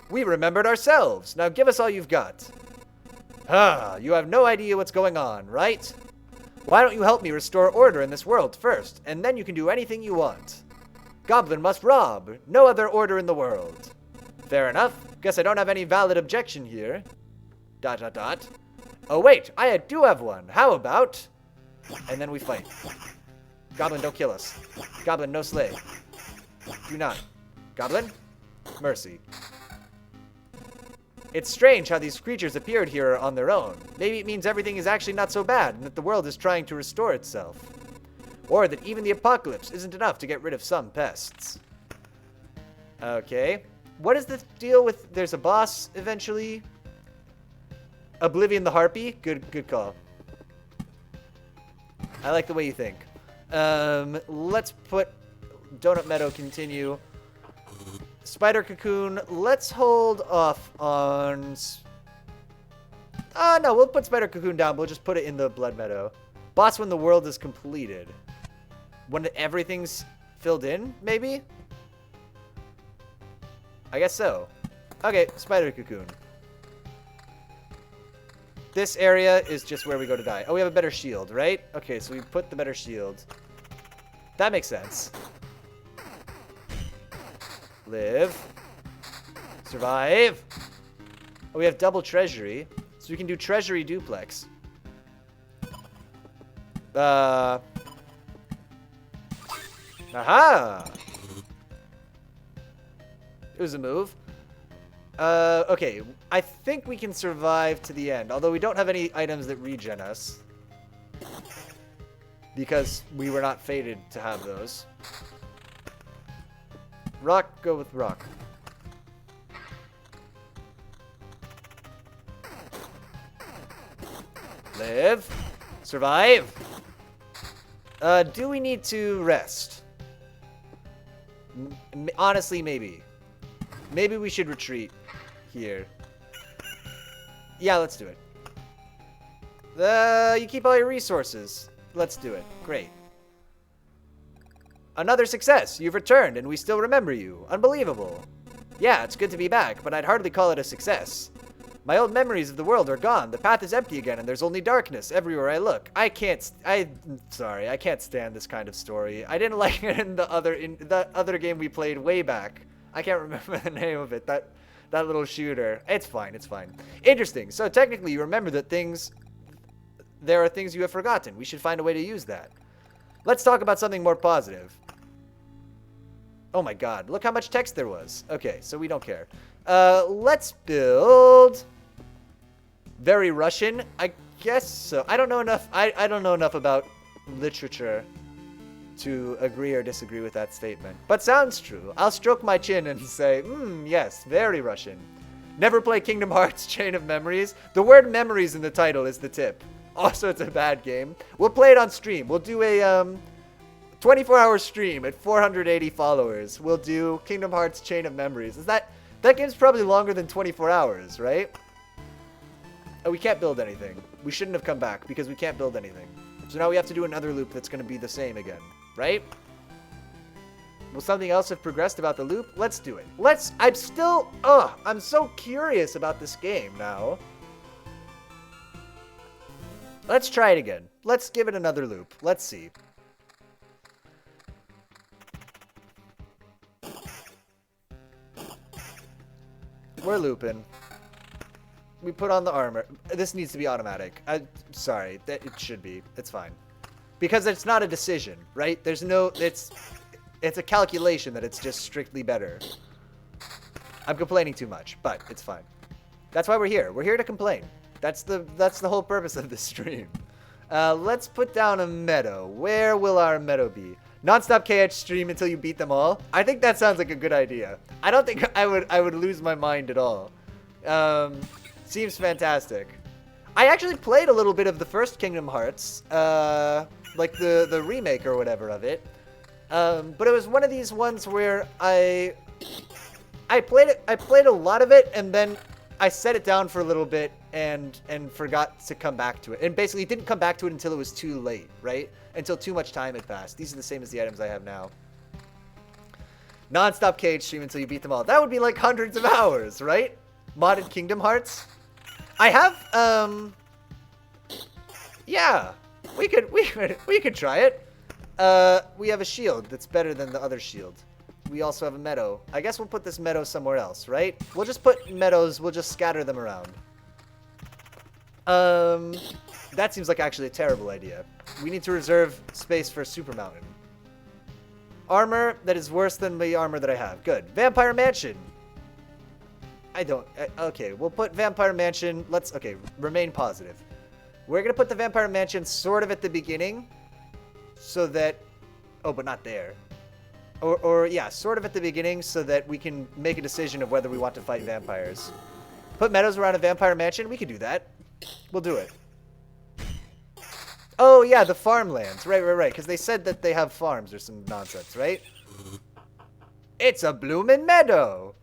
We remembered ourselves. Now give us all you've got. Ah, you have no idea what's going on, right? Why don't you help me restore order in this world first, and then you can do anything you want. Goblin must rob. No other order in the world. Fair enough. Guess I don't have any valid objection here. ... Oh wait, I do have one. How about... And then we fight. Goblin, don't kill us. Goblin, no slay. Do not. Goblin? Mercy. It's strange how these creatures appeared here on their own. Maybe it means everything is actually not so bad and that the world is trying to restore itself. Or that even the apocalypse isn't enough to get rid of some pests. Okay. What is the deal with... There's a boss eventually. Oblivion the Harpy. Good call. I like the way you think. Let's put Donut Meadow continue. Spider Cocoon. Let's hold off on... no, we'll put Spider Cocoon down. We'll just put it in the Blood Meadow. Boss when the world is completed. When everything's filled in, maybe? I guess so. Okay, Spider Cocoon. This area is just where we go to die. Oh, we have a better shield, right? Okay, so we put the better shield. That makes sense. Live. Survive. Oh, we have double treasury. So we can do treasury duplex. Aha! It was a move. Okay. I think we can survive to the end. Although we don't have any items that regen us. Because we were not fated to have those. Rock, go with rock. Live. Survive. Do we need to rest? Honestly, maybe. Maybe we should retreat here. Yeah, let's do it. You keep all your resources. Let's do it. Great. Another success. You've returned, and we still remember you. Unbelievable. Yeah, it's good to be back, but I'd hardly call it a success. My old memories of the world are gone. The path is empty again, and there's only darkness everywhere I look. I can't stand this kind of story. I didn't like it in the other game we played way back. I can't remember the name of it. That little shooter. It's fine. It's fine. Interesting. So technically, you remember that there are things you have forgotten. We should find a way to use that. Let's talk about something more positive. Oh my god, look how much text there was. Okay, so we don't care. Let's build... Very Russian? I guess so. I don't know enough. I don't know enough about literature to agree or disagree with that statement. But sounds true. I'll stroke my chin and say, yes, very Russian. Never play Kingdom Hearts Chain of Memories. The word memories in the title is the tip. Also, it's a bad game. We'll play it on stream. We'll do a 24-hour stream at 480 followers. We'll do Kingdom Hearts Chain of Memories. That game's probably longer than 24 hours, right? Oh, we can't build anything. We shouldn't have come back because we can't build anything. So now we have to do another loop that's going to be the same again, right? Will something else have progressed about the loop? Let's do it. I'm so curious about this game now. Let's try it again. Let's give it another loop. Let's see. We're looping. We put on the armor. This needs to be automatic. Sorry, it should be. It's fine. Because it's not a decision, right? There's no, it's a calculation that it's just strictly better. I'm complaining too much, but it's fine. That's why we're here. We're here to complain. That's the whole purpose of this stream. Let's put down a meadow. Where will our meadow be? Non-stop KH stream until you beat them all. I think that sounds like a good idea. I don't think I would lose my mind at all. Seems fantastic. I actually played a little bit of the first Kingdom Hearts, like the remake or whatever of it. But it was one of these ones where I played a lot of it, and then I set it down for a little bit and forgot to come back to it. And basically didn't come back to it until it was too late, right? Until too much time had passed. These are the same as the items I have now. Non-stop KH stream until you beat them all. That would be like hundreds of hours, right? Modded Kingdom Hearts. I have, yeah, we could try it. We have a shield that's better than the other shield. We also have a meadow. I guess we'll put this meadow somewhere else, right? We'll just put meadows, we'll just scatter them around. That seems like actually a terrible idea. We need to reserve space for Super Mountain. Armor that is worse than the armor that I have. Good. Vampire Mansion. Okay, we'll put Vampire Mansion. Okay, remain positive. We're going to put the Vampire Mansion sort of at the beginning. So that, oh, but not there. Or yeah, sort of at the beginning so that we can make a decision of whether we want to fight vampires. Put meadows around a Vampire Mansion? We could do that. We'll do it. Oh, yeah, the farmlands. Right. Because they said that they have farms or some nonsense, right? It's a bloomin' meadow.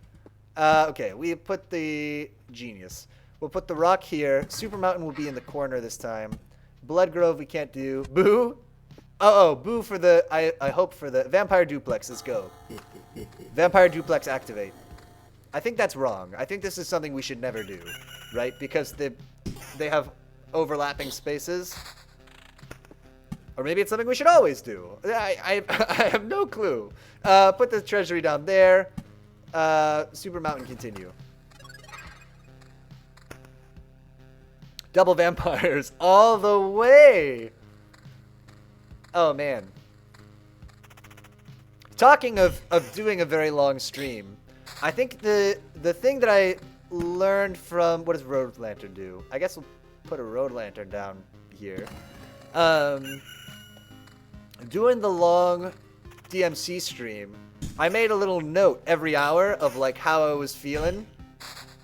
Okay, we put the genius. We'll put the rock here. Super Mountain will be in the corner this time. Blood Grove we can't do. Boo. Oh, boo for the, I hope for the Vampire Duplex. Let's go. Vampire Duplex activate. I think that's wrong. I think this is something we should never do, right? Because they have overlapping spaces. Or maybe it's something we should always do. I have no clue. Put the treasury down there. Super Mountain continue. Double vampires all the way. Oh, man. Talking of doing a very long stream, I think the thing that I learned from... What does Road Lantern do? I guess we'll put a Road Lantern down here. Doing the long DMC stream, I made a little note every hour of, like, how I was feeling.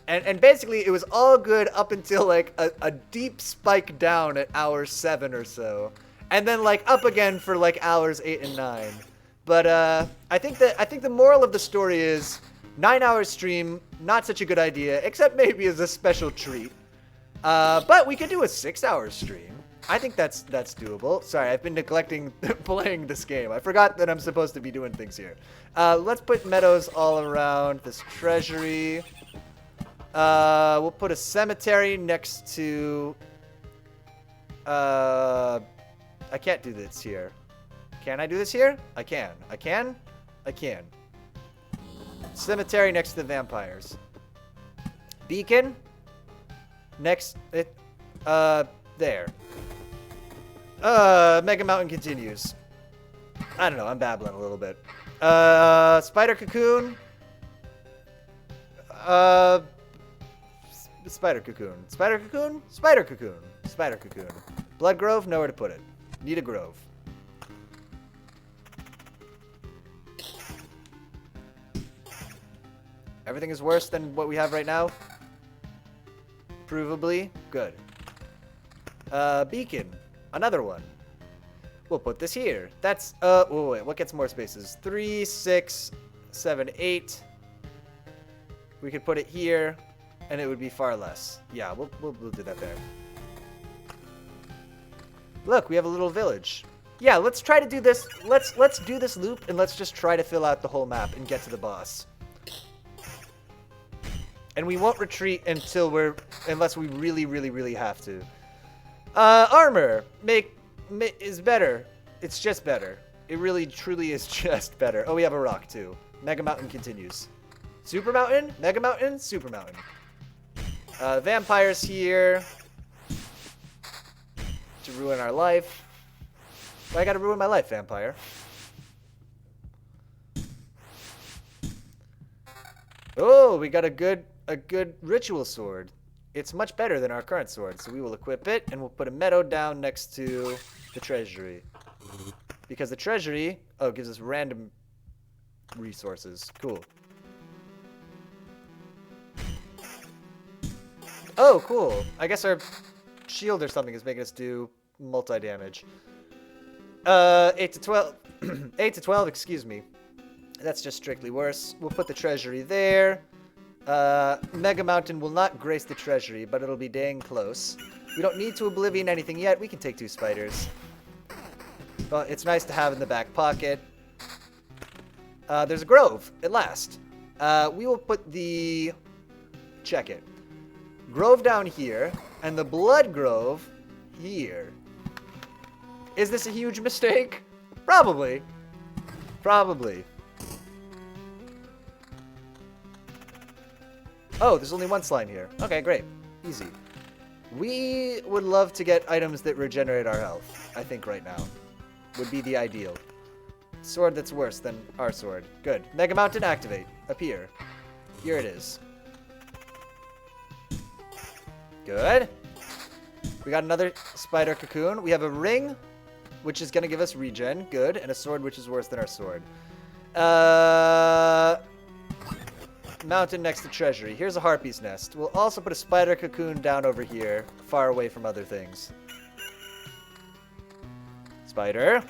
And basically, it was all good up until, like, a deep spike down at hour 7 or so. And then, like, up again for, like, hours 8 and 9. But I think the moral of the story is 9-hour stream, not such a good idea, except maybe as a special treat. But we could do a 6-hour stream. I think that's doable. Sorry, I've been neglecting playing this game. I forgot that I'm supposed to be doing things here. Let's put meadows all around this treasury. We'll put a cemetery next to... I can't do this here. Can I do this here? I can. I can? I can. Cemetery next to the vampires. Beacon. Next. There. Mega Mountain continues. I don't know. I'm babbling a little bit. Spider Cocoon. Spider Cocoon. Spider Cocoon? Spider Cocoon. Spider Cocoon. Blood Grove? Nowhere to put it. Need a grove. Everything is worse than what we have right now? Provably. Good. Beacon. Another one. We'll put this here. That's, wait, what gets more spaces? 3, 6, 7, 8. We could put it here, and it would be far less. Yeah, we'll do that there. Look, we have a little village. Yeah, let's try to do this. Let's do this loop, and let's just try to fill out the whole map and get to the boss. And we won't retreat until unless we really, really, really have to. Armor is better. It's just better. It really, truly is just better. Oh, we have a rock too. Mega Mountain continues. Super Mountain, Mega Mountain, Super Mountain. Vampires here to ruin our life. Why I gotta ruin my life, vampire? Oh, we got a good ritual sword. It's much better than our current sword, so we will equip it, and we'll put a meadow down next to the treasury. Because the treasury, gives us random resources. Cool. Oh, cool. I guess our shield or something is making us do multi-damage. 8 to 12. 8 to 12, excuse me. That's just strictly worse. We'll put the treasury there. Mega Mountain will not grace the treasury, but it'll be dang close. We don't need to Oblivion anything yet. We can take 2 spiders. But it's nice to have in the back pocket. There's a grove, at last. We will put the... Check it. Grove down here, and the Blood Grove here. Is this a huge mistake? Probably. Probably. Oh, there's only one slime here. Okay, great. Easy. We would love to get items that regenerate our health, I think right now. Would be the ideal. Sword that's worse than our sword. Good. Mega Mountain activate. Appear. Here it is. Good. We got another spider cocoon. We have a ring, which is going to give us regen. Good. And a sword, which is worse than our sword. Mountain next to treasury. Here's a harpy's nest. We'll also put a spider cocoon down over here, far away from other things. Spider.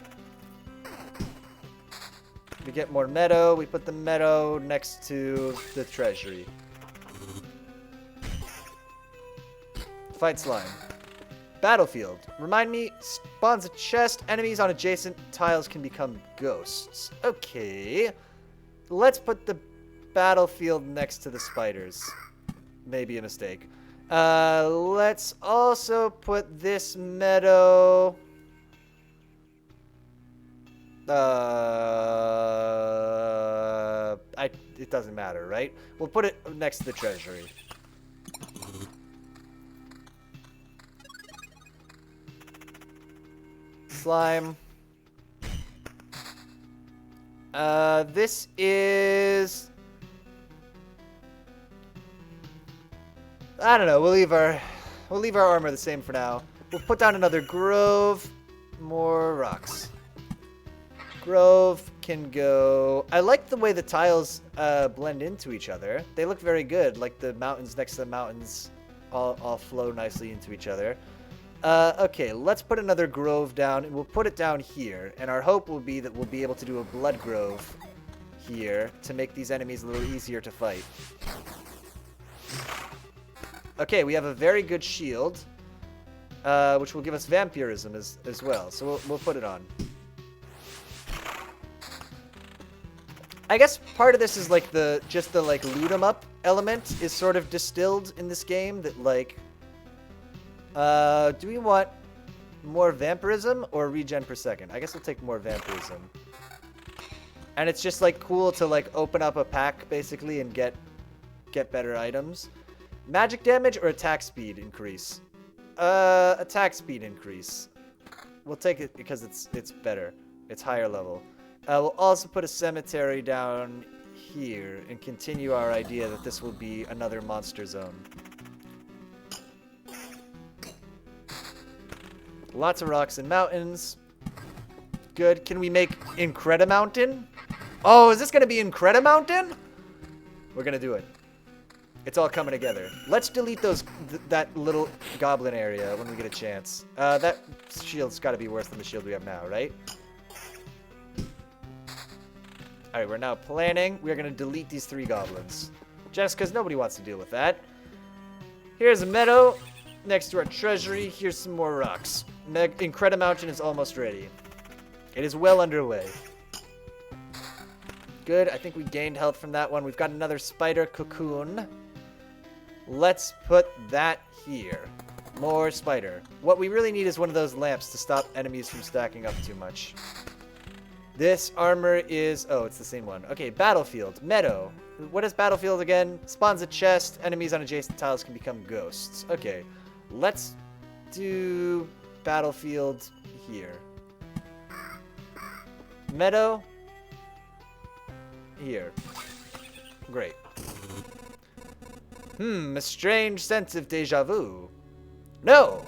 We get more meadow. We put the meadow next to the treasury. Fight slime. Battlefield. Remind me, spawns a chest. Enemies on adjacent tiles can become ghosts. Okay. Let's put the battlefield next to the spiders. Maybe a mistake. Let's also put this meadow... I it doesn't matter, right? We'll put it next to the treasury. Slime. This is... I don't know. We'll leave our armor the same for now. We'll put down another grove. More rocks. Grove can go... I like the way the tiles blend into each other. They look very good. Like the mountains next to the mountains all flow nicely into each other. Okay, let's put another grove down, and we'll put it down here. And our hope will be that we'll be able to do a blood grove here to make these enemies a little easier to fight. Okay, we have a very good shield, which will give us vampirism as well. So we'll put it on. I guess part of this is like just the like loot 'em up element is sort of distilled in this game. That like, do we want more vampirism or regen per second? I guess we'll take more vampirism. And it's just like cool to like open up a pack basically and get better items. Magic damage or attack speed increase? Attack speed increase. We'll take it because it's better. It's higher level. We'll also put a cemetery down here and continue our idea that this will be another monster zone. Lots of rocks and mountains. Good. Can we make Incredimountain? Mountain? Oh, is this going to be Incredimountain? Mountain? We're going to do it. It's all coming together. Let's delete that little goblin area when we get a chance. That shield's got to be worse than the shield we have now, right? Alright, we're now planning. We're going to delete these 3 goblins. Just because nobody wants to deal with that. Here's a meadow next to our treasury. Here's some more rocks. Incredimountain is almost ready. It is well underway. Good. I think we gained health from that one. We've got another spider cocoon. Let's put that here. More spider. What we really need is one of those lamps to stop enemies from stacking up too much. This armor is... Oh, it's the same one. Okay, battlefield. Meadow. What is battlefield again? Spawns a chest. Enemies on adjacent tiles can become ghosts. Okay. Let's do battlefield here. Meadow. Here. Great. A strange sense of deja vu. No!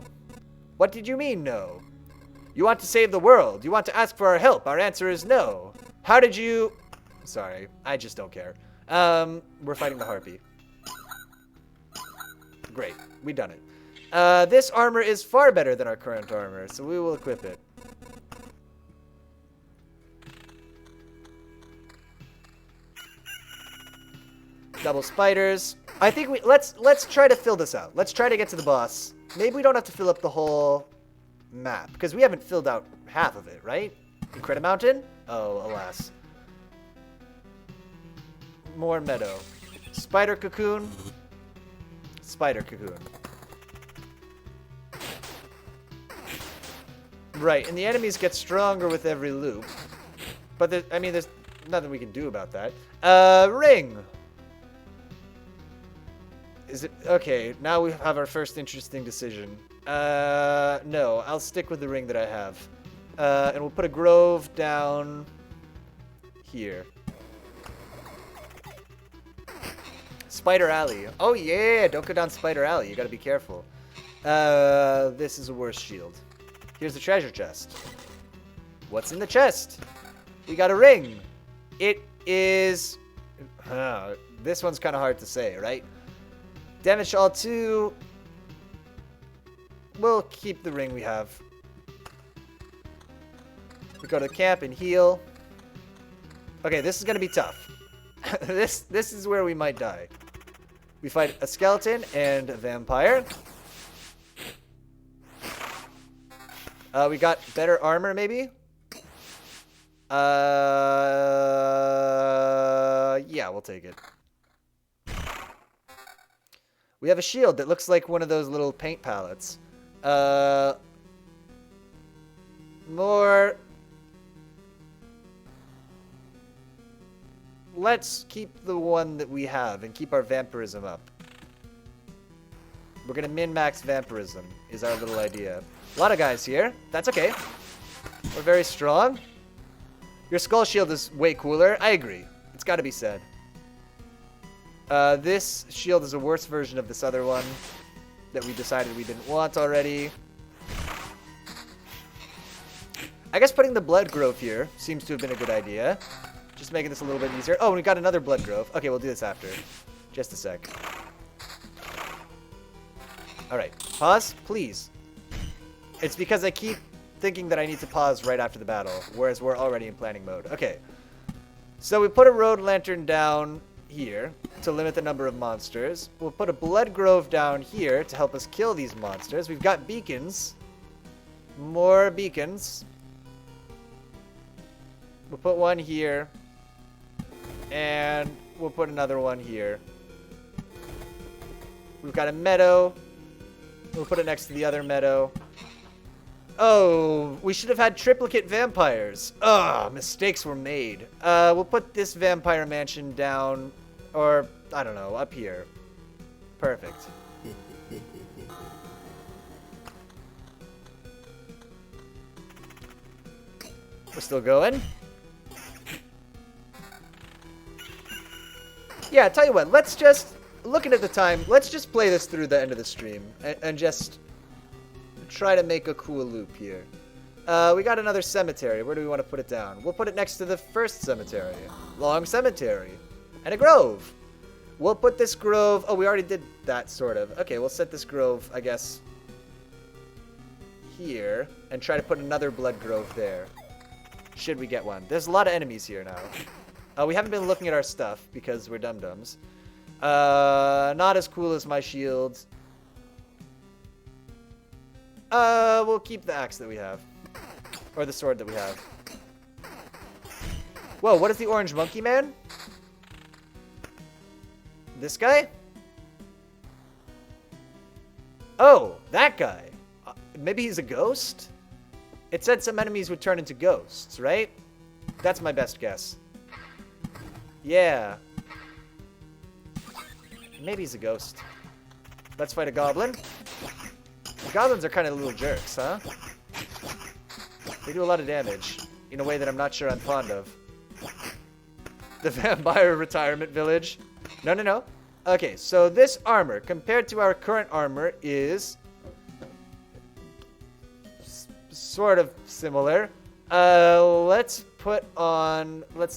What did you mean, no? You want to save the world. You want to ask for our help. Our answer is no. How did you... Sorry, I just don't care. We're fighting the harpy. Great, we done it. This armor is far better than our current armor, so we will equip it. Double spiders. I think let's try to fill this out. Let's try to get to the boss. Maybe we don't have to fill up the whole map because we haven't filled out half of it, right? Incredimountain? Oh, alas. More meadow. Spider cocoon. Spider cocoon. Right, and the enemies get stronger with every loop. But there's nothing we can do about that. Ring. Is it okay? Now we have our first interesting decision. No, I'll stick with the ring that I have. And we'll put a grove down here. Spider Alley. Oh yeah, don't go down Spider Alley. You gotta be careful. This is a worse shield. Here's the treasure chest. What's in the chest? We got a ring. It is... this one's kind of hard to say, right? Damage all 2. We'll keep the ring we have. We go to the camp and heal. Okay, this is gonna be tough. This is where we might die. We fight a skeleton and a vampire. We got better armor, maybe? Yeah, we'll take it. We have a shield that looks like one of those little paint palettes. More. let's keep the one that we have and keep our vampirism up. We're gonna min-max vampirism is our little idea. A lot of guys here. That's okay. We're very strong. Your skull shield is way cooler. I agree. It's gotta be said. This shield is a worse version of this other one that we decided we didn't want already. I guess putting the blood grove here seems to have been a good idea. Just making this a little bit easier. Oh, we got another blood grove. Okay, we'll do this after. Just a sec. Alright, pause, please. It's because I keep thinking that I need to pause right after the battle, whereas we're already in planning mode. Okay, so we put a road lantern down here to limit the number of monsters. We'll put a blood grove down here to help us kill these monsters. We've got beacons. More beacons. We'll put one here. And we'll put another one here. We've got a meadow. We'll put it next to the other meadow. Oh, we should have had triplicate vampires. Ugh, mistakes were made. We'll put this vampire mansion down, or, I don't know, up here. Perfect. We're still going. Yeah, tell you what, let's just, looking at the time, let's just play this through the end of the stream and just try to make a cool loop here. We got another cemetery. Where do we want to put it down? We'll put it next to the first cemetery. Long cemetery. And a grove. We'll put this grove, oh, we already did that, sort of. Okay, we'll set this grove, I guess, here, and try to put another blood grove there. Should we get one. There's a lot of enemies here now. We haven't been looking at our stuff because we're dum-dums. Not as cool as my shields. We'll keep the axe that we have. Or the sword that we have. Whoa, what is the orange monkey man? This guy? Oh, that guy. Maybe he's a ghost? It said some enemies would turn into ghosts, right? That's my best guess. Yeah. Maybe he's a ghost. Let's fight a goblin. Goblins are kind of little jerks, huh? They do a lot of damage in a way that I'm not sure I'm fond of. The vampire retirement village. No. Okay, so this armor, compared to our current armor, is sort of similar. Let's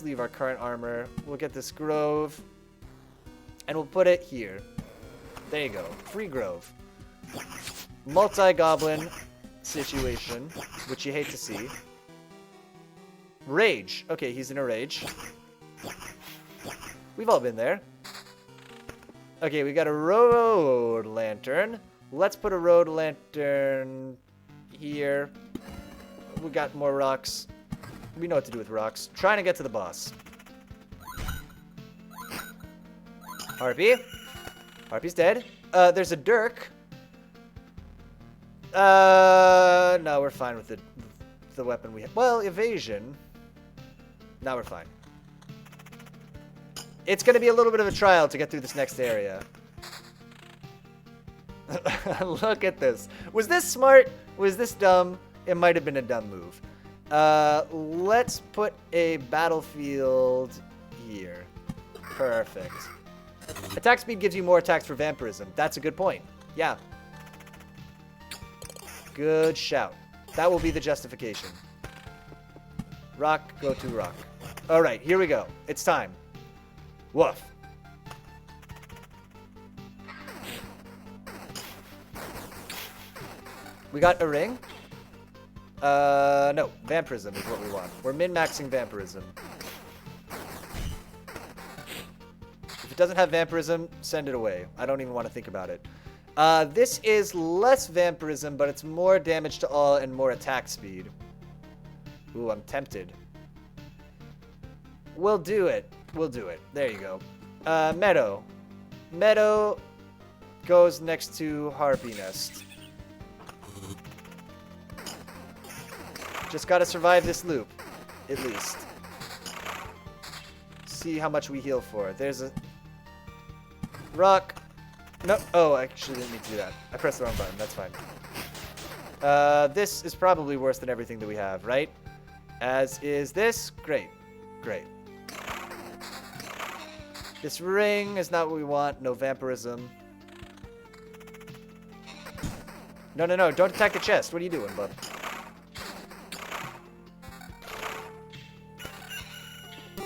leave our current armor. We'll get this grove. And we'll put it here. There you go. Free grove. Multi-goblin situation, which you hate to see. Rage. Okay, he's in a rage. We've all been there. Okay, we got a road lantern. Let's put a road lantern here. We got more rocks. We know what to do with rocks. Trying to get to the boss. Harpy. Harpy's dead. There's a Dirk. No, we're fine with the weapon we have. Well, evasion. Now we're fine. It's going to be a little bit of a trial to get through this next area. Look at this. Was this smart? Was this dumb? It might have been a dumb move. Let's put a battlefield here. Perfect. Attack speed gives you more attacks for vampirism. That's a good point. Yeah. Good shout. That will be the justification. Rock, go to rock. All right, here we go. It's time. Woof. We got a ring. No, vampirism is what we want. We're min-maxing vampirism. If it doesn't have vampirism, send it away. I don't even want to think about it. This is less vampirism, but it's more damage to all and more attack speed. Ooh, I'm tempted. We'll do it. We'll do it. There you go. Meadow. Meadow goes next to Harpy Nest. Just gotta survive this loop, at least. see how much we heal for. There's a rock. No. Oh, I actually didn't need to do that. I pressed the wrong button. That's fine. This is probably worse than everything that we have, right? As is this. Great. Great. This ring is not what we want. No vampirism. No, no, no. Don't attack the chest. What are you doing, bud?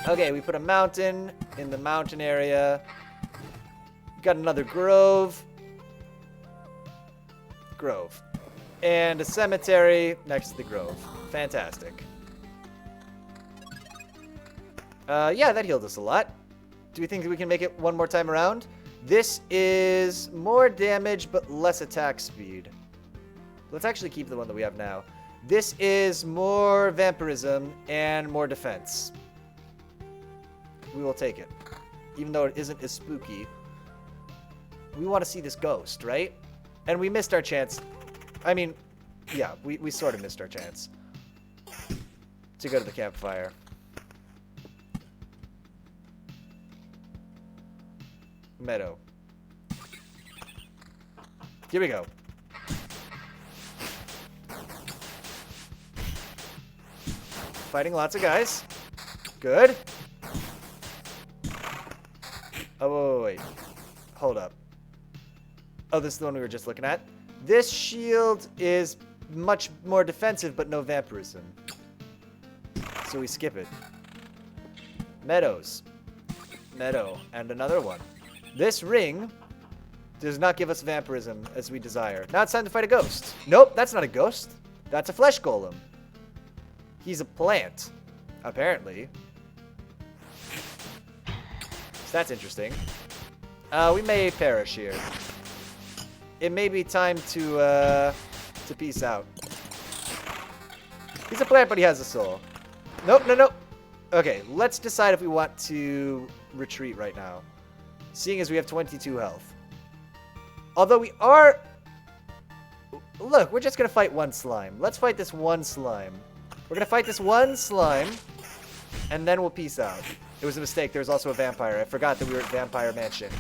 Okay, we put a mountain in the mountain area. Got another grove. Grove. And a cemetery next to the grove. Fantastic. Yeah, that healed us a lot. Do we think we can make it one more time around? This is more damage, but less attack speed. Let's actually keep the one that we have now. This is more vampirism and more defense. We will take it. Even though it isn't as spooky. We want to see this ghost, right? And we missed our chance. I mean, yeah, we sort of missed our chance to go to the campfire. Meadow. Here we go. Fighting lots of guys. Good. Oh, wait. Hold up. Oh, this is the one we were just looking at. This shield is much more defensive, but no vampirism. So we skip it. Meadows. Meadow. And another one. This ring does not give us vampirism as we desire. Now it's time to fight a ghost. Nope, that's not a ghost. That's a flesh golem. He's a plant, apparently. So that's interesting. We may perish here. It may be time to peace out. He's a plant, but he has a soul. Nope, no, no. Okay, let's decide if we want to retreat right now. Seeing as we have 22 health. Although we are... Look, we're just going to fight one slime. Let's fight this one slime. We're going to fight this one slime, and then we'll peace out. It was a mistake. There was also a vampire. I forgot that we were at Vampire Mansion.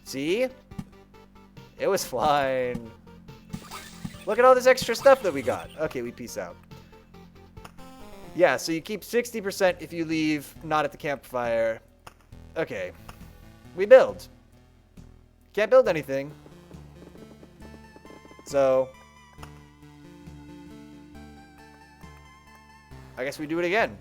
See? It was fine. Look at all this extra stuff that we got. Okay, we peace out. Yeah, so you keep 60% if you leave not at the campfire. Okay. We build. Can't build anything. So... I guess we do it again.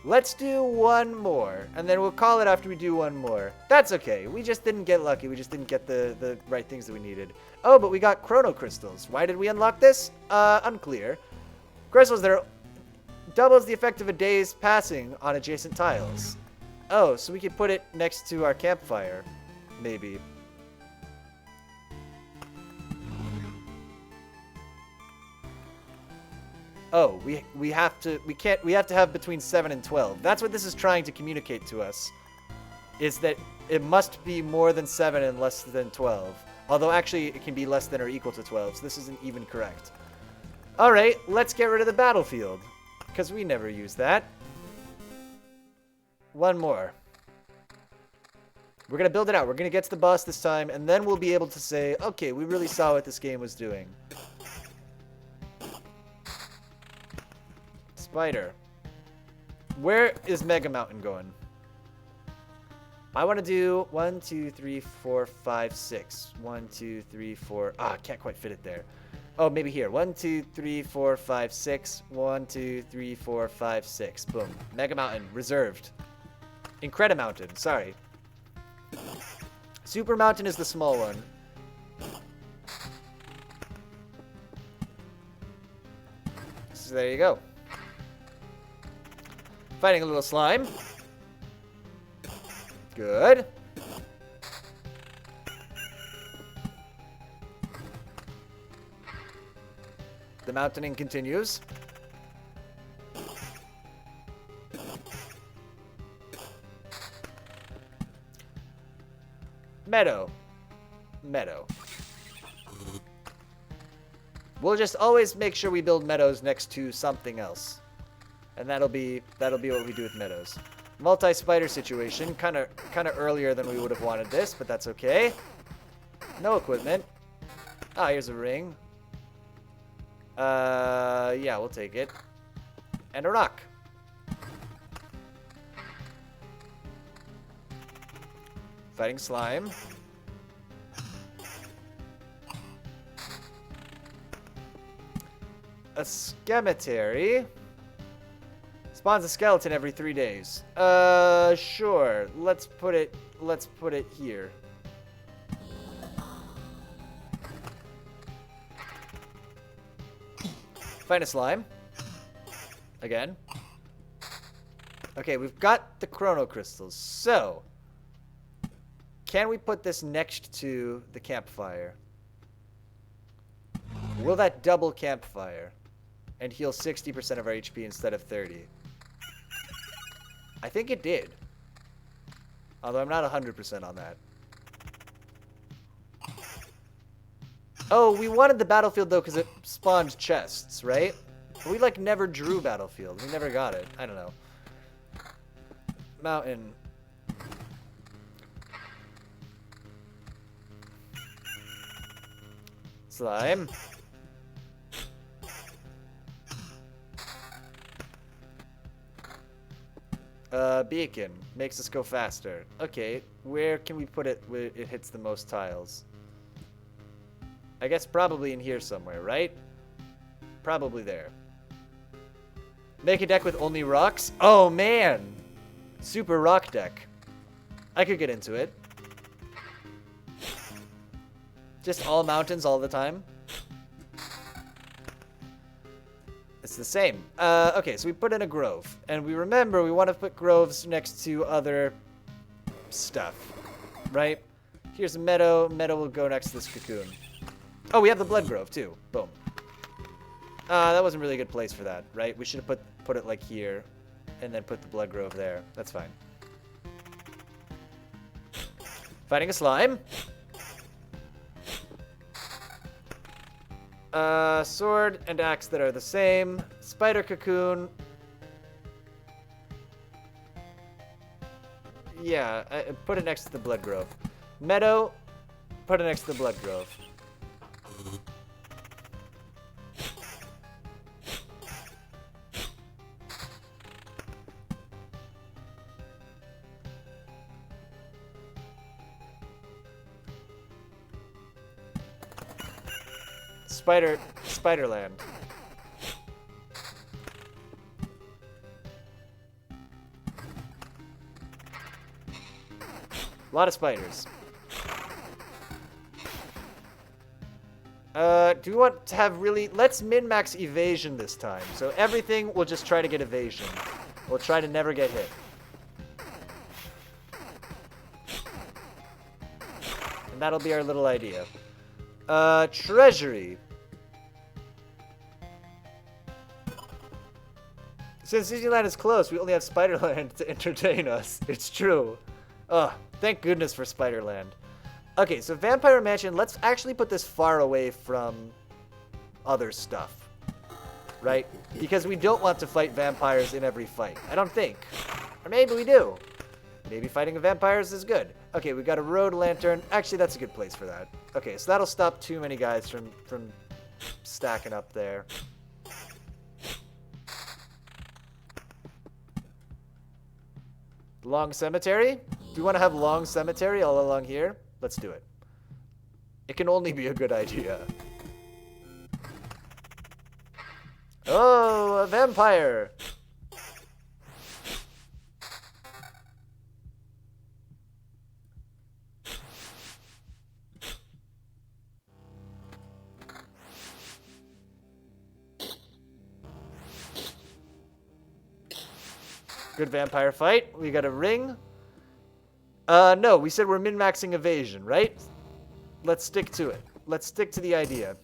Let's do one more, and then we'll call it after we do one more. That's okay. We just didn't get lucky. We just didn't get the right things that we needed. Oh, but we got chrono crystals. Why did we unlock this? Unclear. Crystals that are doubles the effect of a day's passing on adjacent tiles. Oh, so we could put it next to our campfire, maybe. Oh, we have to have between 7 and 12. That's what this is trying to communicate to us. Is that it must be more than 7 and less than 12. Although actually it can be less than or equal to 12, so this isn't even correct. Alright, let's get rid of the battlefield. Because we never use that. One more. We're going to build it out. We're going to get to the boss this time, and then we'll be able to say, okay, we really saw what this game was doing. Spider. Where is Mega Mountain going? I want to do 1, 2, 3, 4, 5, 6. 1, 2, 3, 4. Ah, I can't quite fit it there. Oh, maybe here. 1, 2, 3, 4, 5, 6. 1, 2, 3, 4, 5, 6. Boom. Mega Mountain. Reserved. Incredi Mountain. Sorry. Super Mountain is the small one. So there you go. Fighting a little slime. Good. The mountaining continues. Meadow. Meadow. We'll just always make sure we build meadows next to something else. And that'll be what we do with Meadows. Multi-spider situation, kind of earlier than we would have wanted this, but that's okay. No equipment. Ah, here's a ring. Yeah, we'll take it. And a rock. Fighting slime. A cemetery. Spawns a skeleton every 3 days. Sure. Let's put it here. Find a slime. Again. Okay, we've got the chrono crystals. So, can we put this next to the campfire? Will that double campfire and heal 60% of our HP instead of 30? I think it did. Although I'm not 100% on that. Oh, we wanted the battlefield, though, because it spawned chests, right? We, like, never drew battlefield. We never got it. I don't know. Mountain. Slime. Beacon. Makes us go faster. Okay, where can we put it where it hits the most tiles? I guess probably in here somewhere, right? Probably there. Make a deck with only rocks? Oh, man! Super rock deck. I could get into it. Just all mountains all the time. It's the same. Okay, so we put in a grove. And we remember we want to put groves next to other stuff. Right? Here's a meadow. Meadow will go next to this cocoon. Oh, we have the blood grove, too. Boom. That wasn't really a good place for that, right? We should have put it like here. And then put the blood grove there. That's fine. Fighting a slime. Sword and axe that are the same. Spider cocoon. Yeah, put it next to the blood grove. Meadow, put it next to the blood grove. Spiderland. A lot of spiders. Do we want to have really... Let's min-max evasion this time. So everything, we'll just try to get evasion. We'll try to never get hit. And that'll be our little idea. Treasury. Since Disneyland is closed, we only have Spiderland to entertain us. It's true. Ugh, thank goodness for Spiderland. Okay, so Vampire Mansion, let's actually put this far away from other stuff. Right? Because we don't want to fight vampires in every fight. I don't think. Or maybe we do. Maybe fighting vampires is good. Okay, we got a road lantern. Actually, that's a good place for that. Okay, so that'll stop too many guys from stacking up there. Long cemetery? Do we want to have long cemetery all along here? Let's do it. It can only be a good idea. Oh, a vampire! Good vampire fight. We got a ring. No, we said we're min-maxing evasion, right? Let's stick to it. Let's stick to the idea.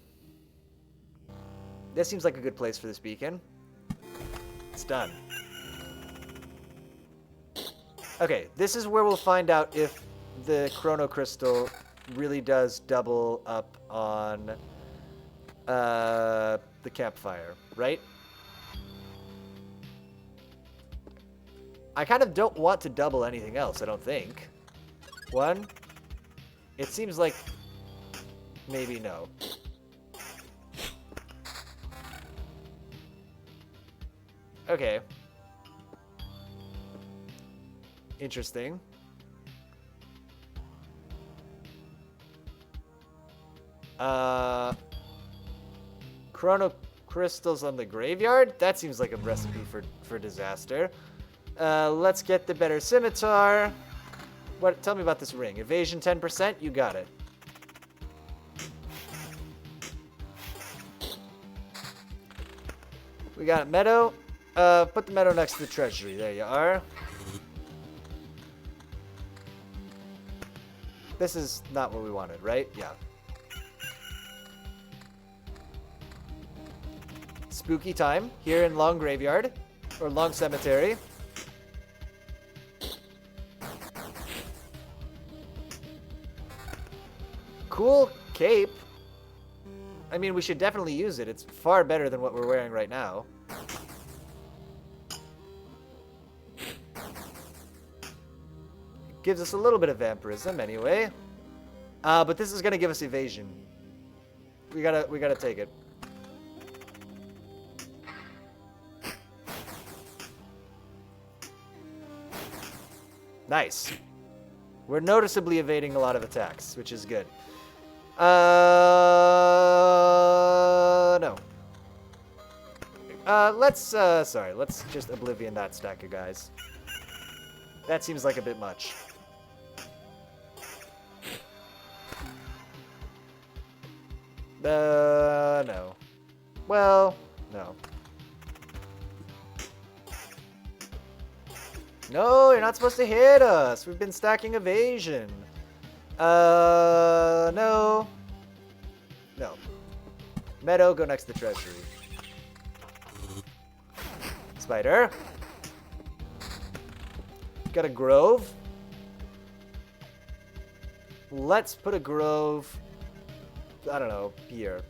This seems like a good place for this beacon. It's done. Okay, this is where we'll find out if the chrono crystal really does double up on the campfire, right? I kind of don't want to double anything else, I don't think. 1. It seems like maybe no. Okay. Interesting. Chrono crystals on the graveyard? That seems like a recipe for disaster. Let's get the better scimitar. What? Tell me about this ring. Evasion 10%? You got it. We got Meadow. Put the Meadow next to the treasury. There you are. This is not what we wanted, right? Yeah. Spooky time here in Long Graveyard. Or Long Cemetery. Cool cape. I mean, we should definitely use it. It's far better than what we're wearing right now. Gives us a little bit of vampirism anyway. But this is gonna give us evasion. We gotta take it. Nice. We're noticeably evading a lot of attacks, which is good. No. Let's just Oblivion that stack of guys. That seems like a bit much. No. Well, no. No, you're not supposed to hit us. We've been stacking evasion. No. No. Meadow, go next to the treasury. Spider. Got a grove. Let's put a grove, I don't know, here.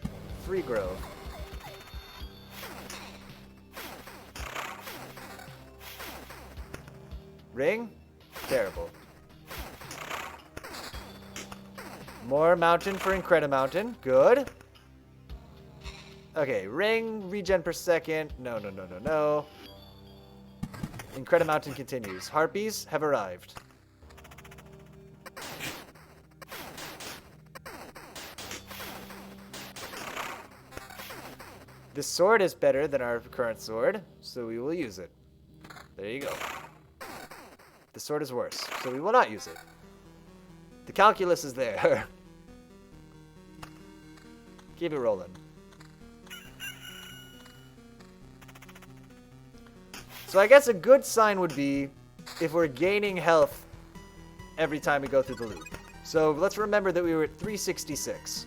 Free grove. Ring? Terrible. More mountain for Incredimountain. Good. Okay, ring, regen per second. No. Incredimountain continues. Harpies have arrived. This sword is better than our current sword, so we will use it. There you go. The sword is worse, so we will not use it. The calculus is there. Keep it rolling. So I guess a good sign would be if we're gaining health every time we go through the loop. So let's remember that we were at 366.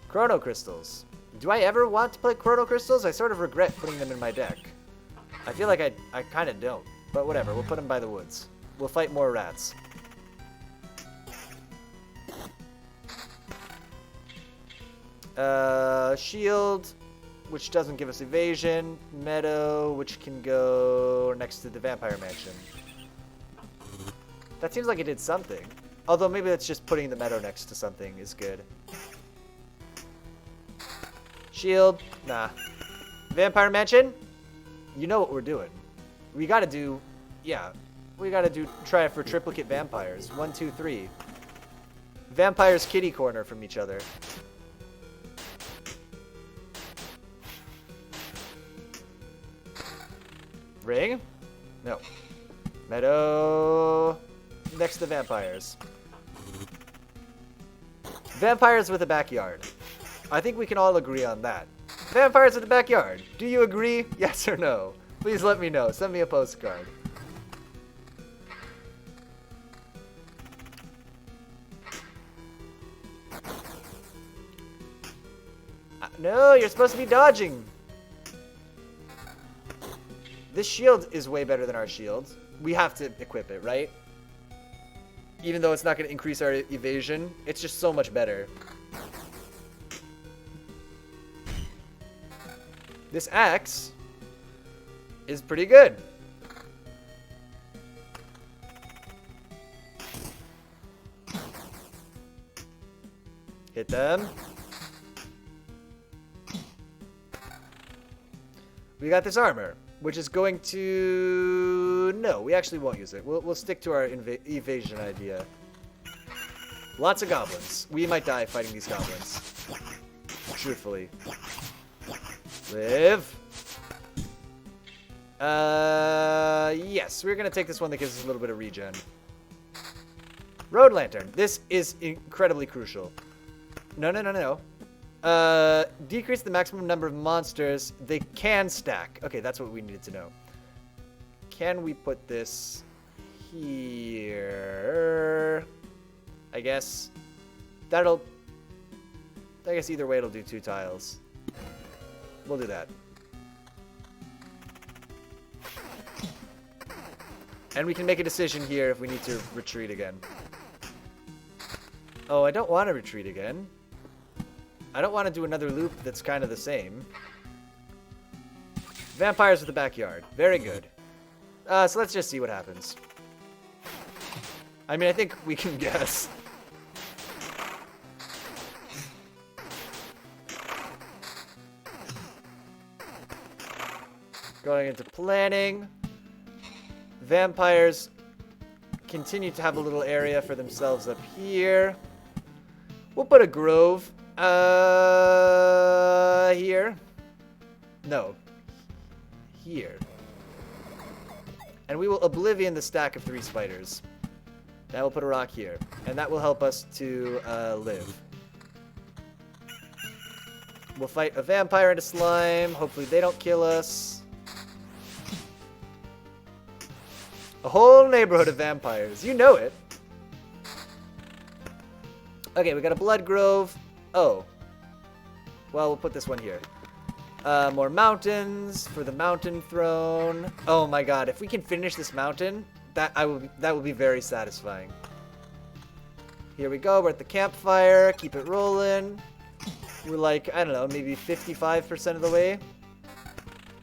Chrono Crystals. Do I ever want to play Chrono Crystals? I sort of regret putting them in my deck. I feel like I kind of don't. But whatever, we'll put them by the woods. We'll fight more rats. Shield, which doesn't give us evasion. Meadow, which can go next to the Vampire Mansion. That seems like it did something. Although maybe that's just putting the Meadow next to something is good. Shield, nah. Vampire Mansion, you know what we're doing. We gotta do, try it for triplicate vampires. 1, 2, 3. Vampires kitty corner from each other. Ring? No. Meadow. Next to vampires. Vampires with a backyard. I think we can all agree on that. Vampires with a backyard. Do you agree? Yes or no? Please let me know. Send me a postcard. No, you're supposed to be dodging. This shield is way better than our shield. We have to equip it, right? Even though it's not going to increase our evasion, it's just so much better. This axe is pretty good. Hit them. We got this armor, which is going to... No, we actually won't use it. We'll stick to our evasion idea. Lots of goblins. We might die fighting these goblins. Truthfully. Live. Yes, we're going to take this one that gives us a little bit of regen. Road Lantern. This is incredibly crucial. No. Decrease the maximum number of monsters they can stack. Okay, that's what we needed to know. Can we put this here? I guess either way it'll do 2 tiles. We'll do that. And we can make a decision here if we need to retreat again. Oh, I don't want to retreat again. I don't want to do another loop that's kind of the same. Vampires with the backyard. Very good. So let's just see what happens. I mean, I think we can guess. Going into planning. Vampires continue to have a little area for themselves up here. We'll put a grove here. No. Here. And we will Oblivion the stack of 3 spiders. Now we'll put a rock here. And that will help us to live. We'll fight a vampire into slime. Hopefully they don't kill us. A whole neighborhood of vampires. You know it. Okay, we got a blood grove. Oh. Well, we'll put this one here. More mountains for the mountain throne. Oh my god, if we can finish this mountain, that will be very satisfying. Here we go, we're at the campfire. Keep it rolling. We're like, I don't know, maybe 55% of the way.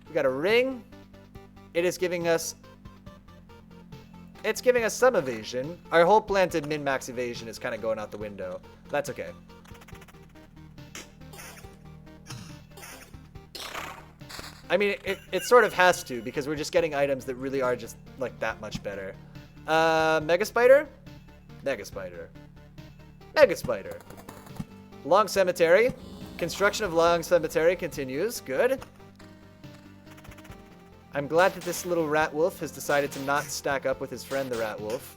We got a ring. It is giving us... It's giving us some evasion. Our whole plan to min-max evasion is kind of going out the window. That's okay. I mean, it sort of has to, because we're just getting items that really are just, like, that much better. Mega Spider? Mega Spider. Mega Spider. Long Cemetery. Construction of Long Cemetery continues. Good. I'm glad that this little rat wolf has decided to not stack up with his friend, the rat wolf.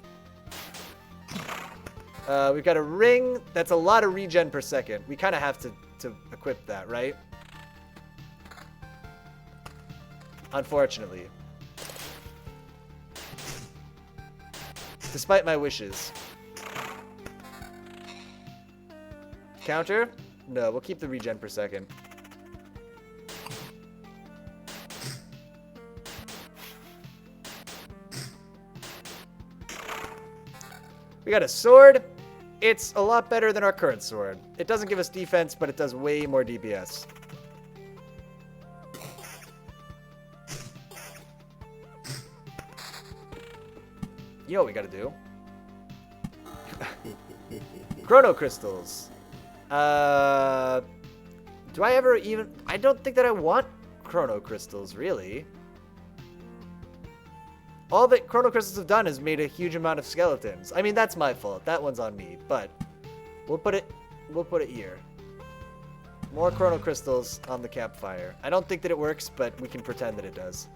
We've got a ring. That's a lot of regen per second. We kind of have to equip that, right? Unfortunately. Despite my wishes. Counter? No, we'll keep the regen per second. We got a sword. It's a lot better than our current sword. It doesn't give us defense, but it does way more DPS. You know what we gotta do. Chrono Crystals. Do I ever even... I don't think that I want Chrono Crystals, really. All that Chrono Crystals have done is made a huge amount of skeletons. I mean, that's my fault. That one's on me. But we'll put it here. More Chrono Crystals on the campfire. I don't think that it works, but we can pretend that it does.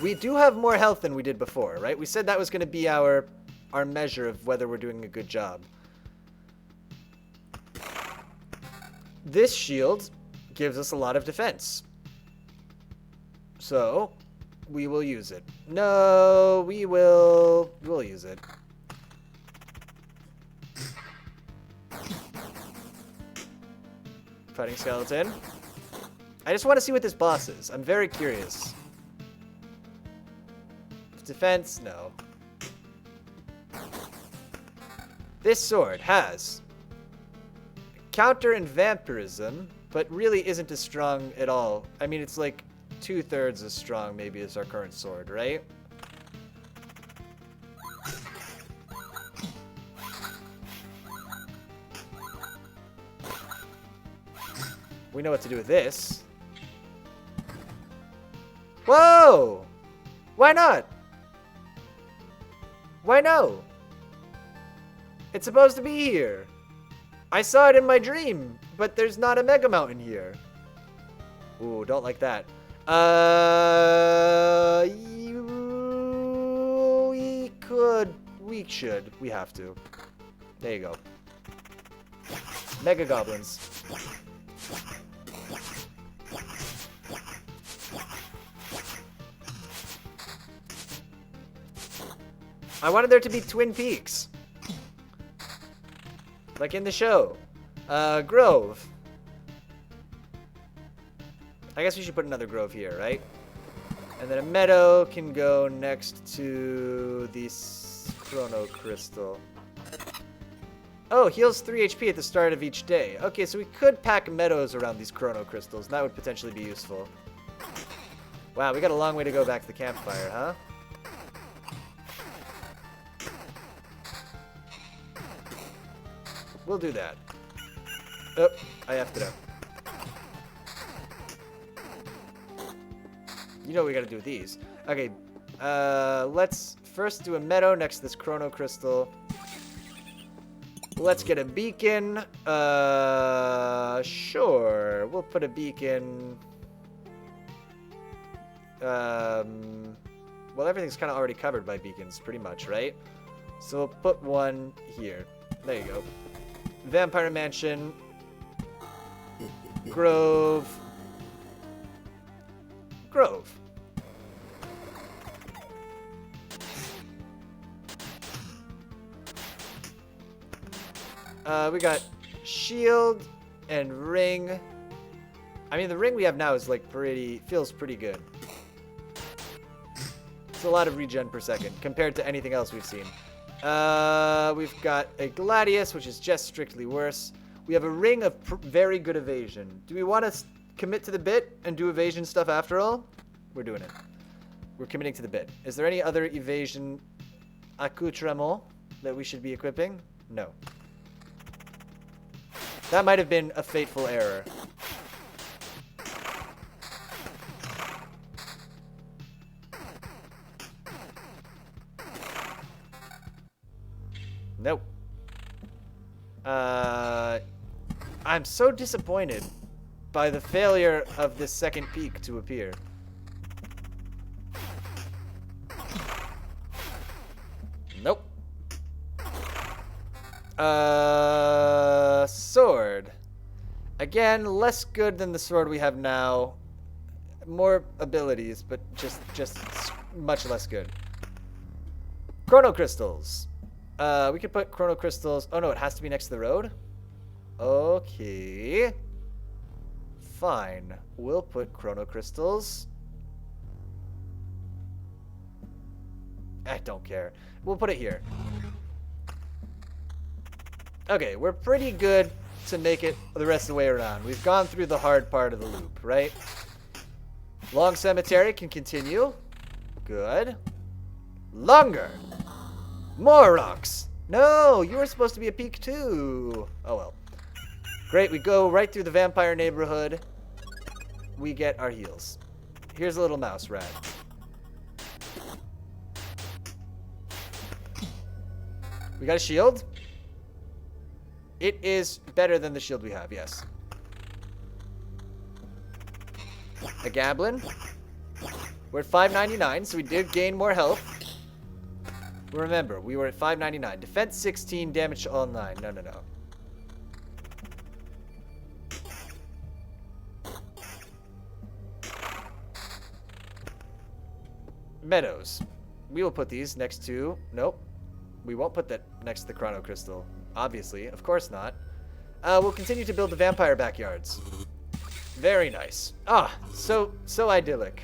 We do have more health than we did before, right? We said that was going to be our measure of whether we're doing a good job. This shield gives us a lot of defense. So, we will use it. No, we'll use it. Fighting skeleton. I just want to see what this boss is. I'm very curious. Defense? No. This sword has counter in vampirism, but really isn't as strong at all. I mean, it's like 2/3 as strong maybe as our current sword, right? We know what to do with this. Whoa! Why not? Why no? It's supposed to be here. I saw it in my dream, but there's not a Mega Mountain here. Ooh, don't like that. We have to. There you go. Mega Goblins. I wanted there to be Twin Peaks. Like in the show. Grove. I guess we should put another grove here, right? And then a meadow can go next to the Chrono Crystal. Oh, heals 3 HP at the start of each day. Okay, so we could pack meadows around these Chrono Crystals, and that would potentially be useful. Wow, we got a long way to go back to the campfire, huh? We'll do that. Oh, I effed it up. You know what we gotta do with these. Okay, let's first do a meadow next to this Chrono Crystal. Let's get a beacon. Sure. We'll put a beacon. Well, everything's kind of already covered by beacons, pretty much, right? So we'll put one here. There you go. Vampire Mansion. Grove. Grove. We got shield and ring. I mean, the ring we have now is like feels pretty good. It's a lot of regen per second compared to anything else we've seen. We've got a Gladius, which is just strictly worse. We have a ring of very good evasion. Do we want to commit to the bit and do evasion stuff after all? We're doing it. We're committing to the bit. Is there any other evasion accoutrement that we should be equipping? No. That might have been a fateful error. Nope. I'm so disappointed by the failure of this second peak to appear. Nope. Sword. Again, less good than the sword we have now. More abilities, but just much less good. Chrono Crystals. We could put Chrono Crystals. Oh no, it has to be next to the road? Okay. Fine. We'll put Chrono Crystals. I don't care. We'll put it here. Okay, we're pretty good to make it the rest of the way around. We've gone through the hard part of the loop, right? Long Cemetery can continue. Good. Longer. More rocks. No, you were supposed to be a peak too. Oh well. Great, we go right through the vampire neighborhood. We get our heals. Here's a little mouse rat. We got a shield. It is better than the shield we have, yes. A Gablin. We're at 599, so we did gain more health. Remember, we were at 599. Defense 16, damage to all 9. No. Meadows. We will put these next to... Nope. We won't put that next to the Chrono Crystal. Obviously. Of course not. We'll continue to build the vampire backyards. Very nice. Ah, so idyllic.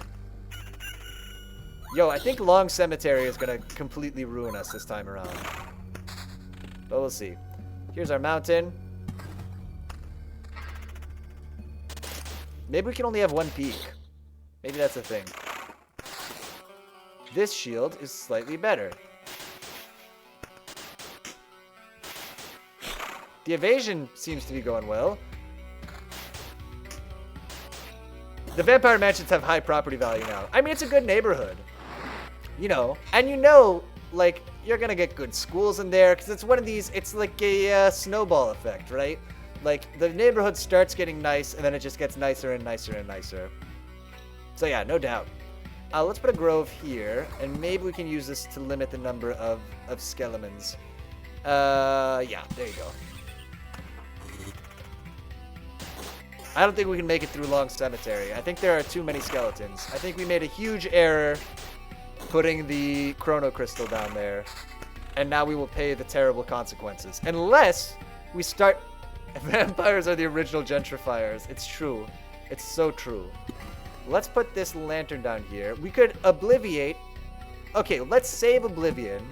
Yo, I think Long Cemetery is going to completely ruin us this time around. But we'll see. Here's our mountain. Maybe we can only have one peak. Maybe that's a thing. This shield is slightly better. The evasion seems to be going well. The vampire mansions have high property value now. I mean, it's a good neighborhood. You know, and you know, like, you're gonna get good schools in there, because it's one of these, it's like a snowball effect, right? Like, the neighborhood starts getting nice, and then it just gets nicer and nicer and nicer. So yeah, no doubt. Let's put a grove here, and maybe we can use this to limit the number of skeletons. Yeah, there you go. I don't think we can make it through Long Cemetery. I think there are too many skeletons. I think we made a huge error putting the Chrono Crystal down there. And now we will pay the terrible consequences. Unless we start... Vampires are the original gentrifiers. It's true. It's so true. Let's put this lantern down here. We could Obliviate. Okay, let's save Oblivion.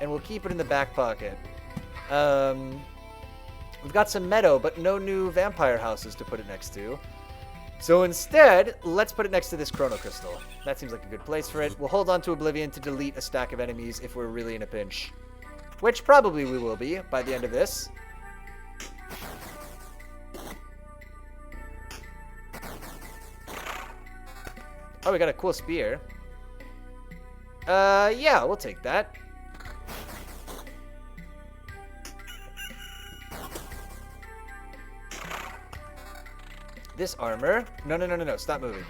And we'll keep it in the back pocket. We've got some meadow, but no new vampire houses to put it next to. So instead, let's put it next to this Chrono Crystal. That seems like a good place for it. We'll hold on to Oblivion to delete a stack of enemies if we're really in a pinch. Which probably we will be by the end of this. Oh, we got a cool spear. Yeah, we'll take that. This armor, no, stop moving.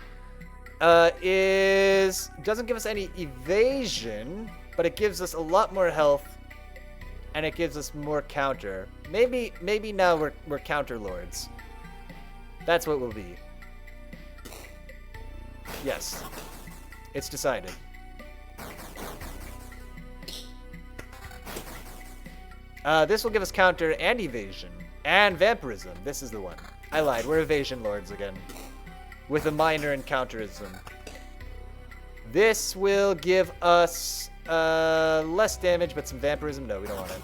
Doesn't give us any evasion, but it gives us a lot more health, and it gives us more counter. Maybe now we're counter lords. That's what we'll be. Yes, it's decided. This will give us counter and evasion and vampirism. This is the one. I lied. We're evasion lords again, with a minor encounterism. This will give us less damage, but some vampirism. No, we don't want it.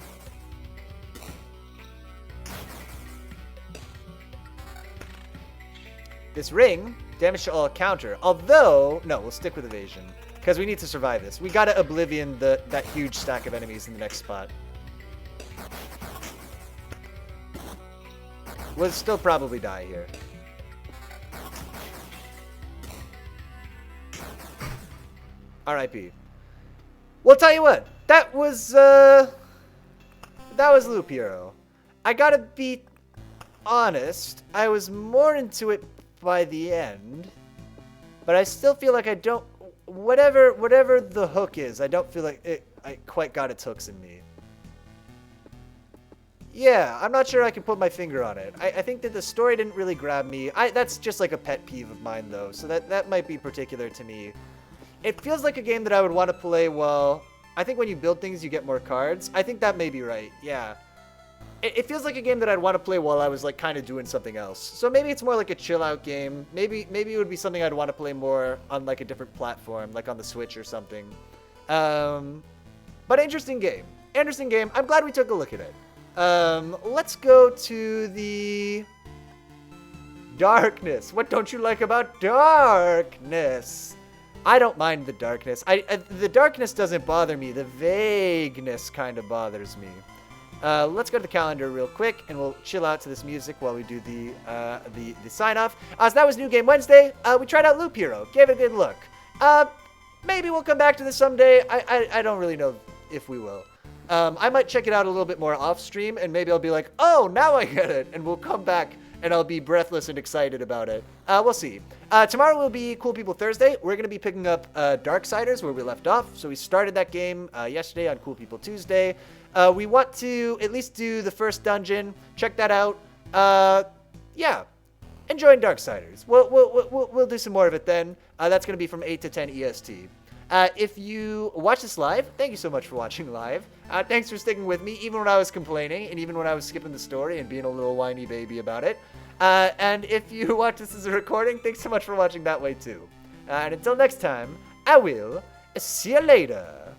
This ring, damage to all counter. Although, no, we'll stick with evasion because we need to survive this. We gotta Oblivion that huge stack of enemies in the next spot. We'll still probably die here. R.I.P. Well, tell you what, that was Loop Hero. I gotta be honest, I was more into it by the end, but I still feel like I don't. Whatever the hook is, I don't feel like I quite got its hooks in me. Yeah, I'm not sure I can put my finger on it. I think that the story didn't really grab me. That's just like a pet peeve of mine, though, so that might be particular to me. It feels like a game that I would want to play while... I think when you build things, you get more cards. I think that may be right, yeah. It feels like a game that I'd want to play while I was, like, kind of doing something else. So maybe it's more like a chill-out game. Maybe it would be something I'd want to play more on, like, a different platform, like on the Switch or something. But interesting game. Interesting game. I'm glad we took a look at it. Let's go to the darkness. What don't you like about darkness? I don't mind the darkness. The darkness doesn't bother me. The vagueness kind of bothers me. Let's go to the calendar real quick, and we'll chill out to this music while we do the sign off. So that was New Game Wednesday. We tried out Loop Hero. Gave it a good look. Maybe we'll come back to this someday. I don't really know if we will. I might check it out a little bit more off stream, and maybe I'll be like, oh, now I get it, and we'll come back, and I'll be breathless and excited about it. We'll see. Tomorrow will be Cool People Thursday. We're going to be picking up Darksiders, where we left off. So we started that game yesterday on Cool People Tuesday. We want to at least do the first dungeon. Check that out. Yeah. Enjoying Darksiders. We'll do some more of it then. That's going to be from 8 to 10 EST. If you watch this live, thank you so much for watching live. Thanks for sticking with me, even when I was complaining, and even when I was skipping the story and being a little whiny baby about it. And if you watch this as a recording, thanks so much for watching that way too. And until next time, I will see you later.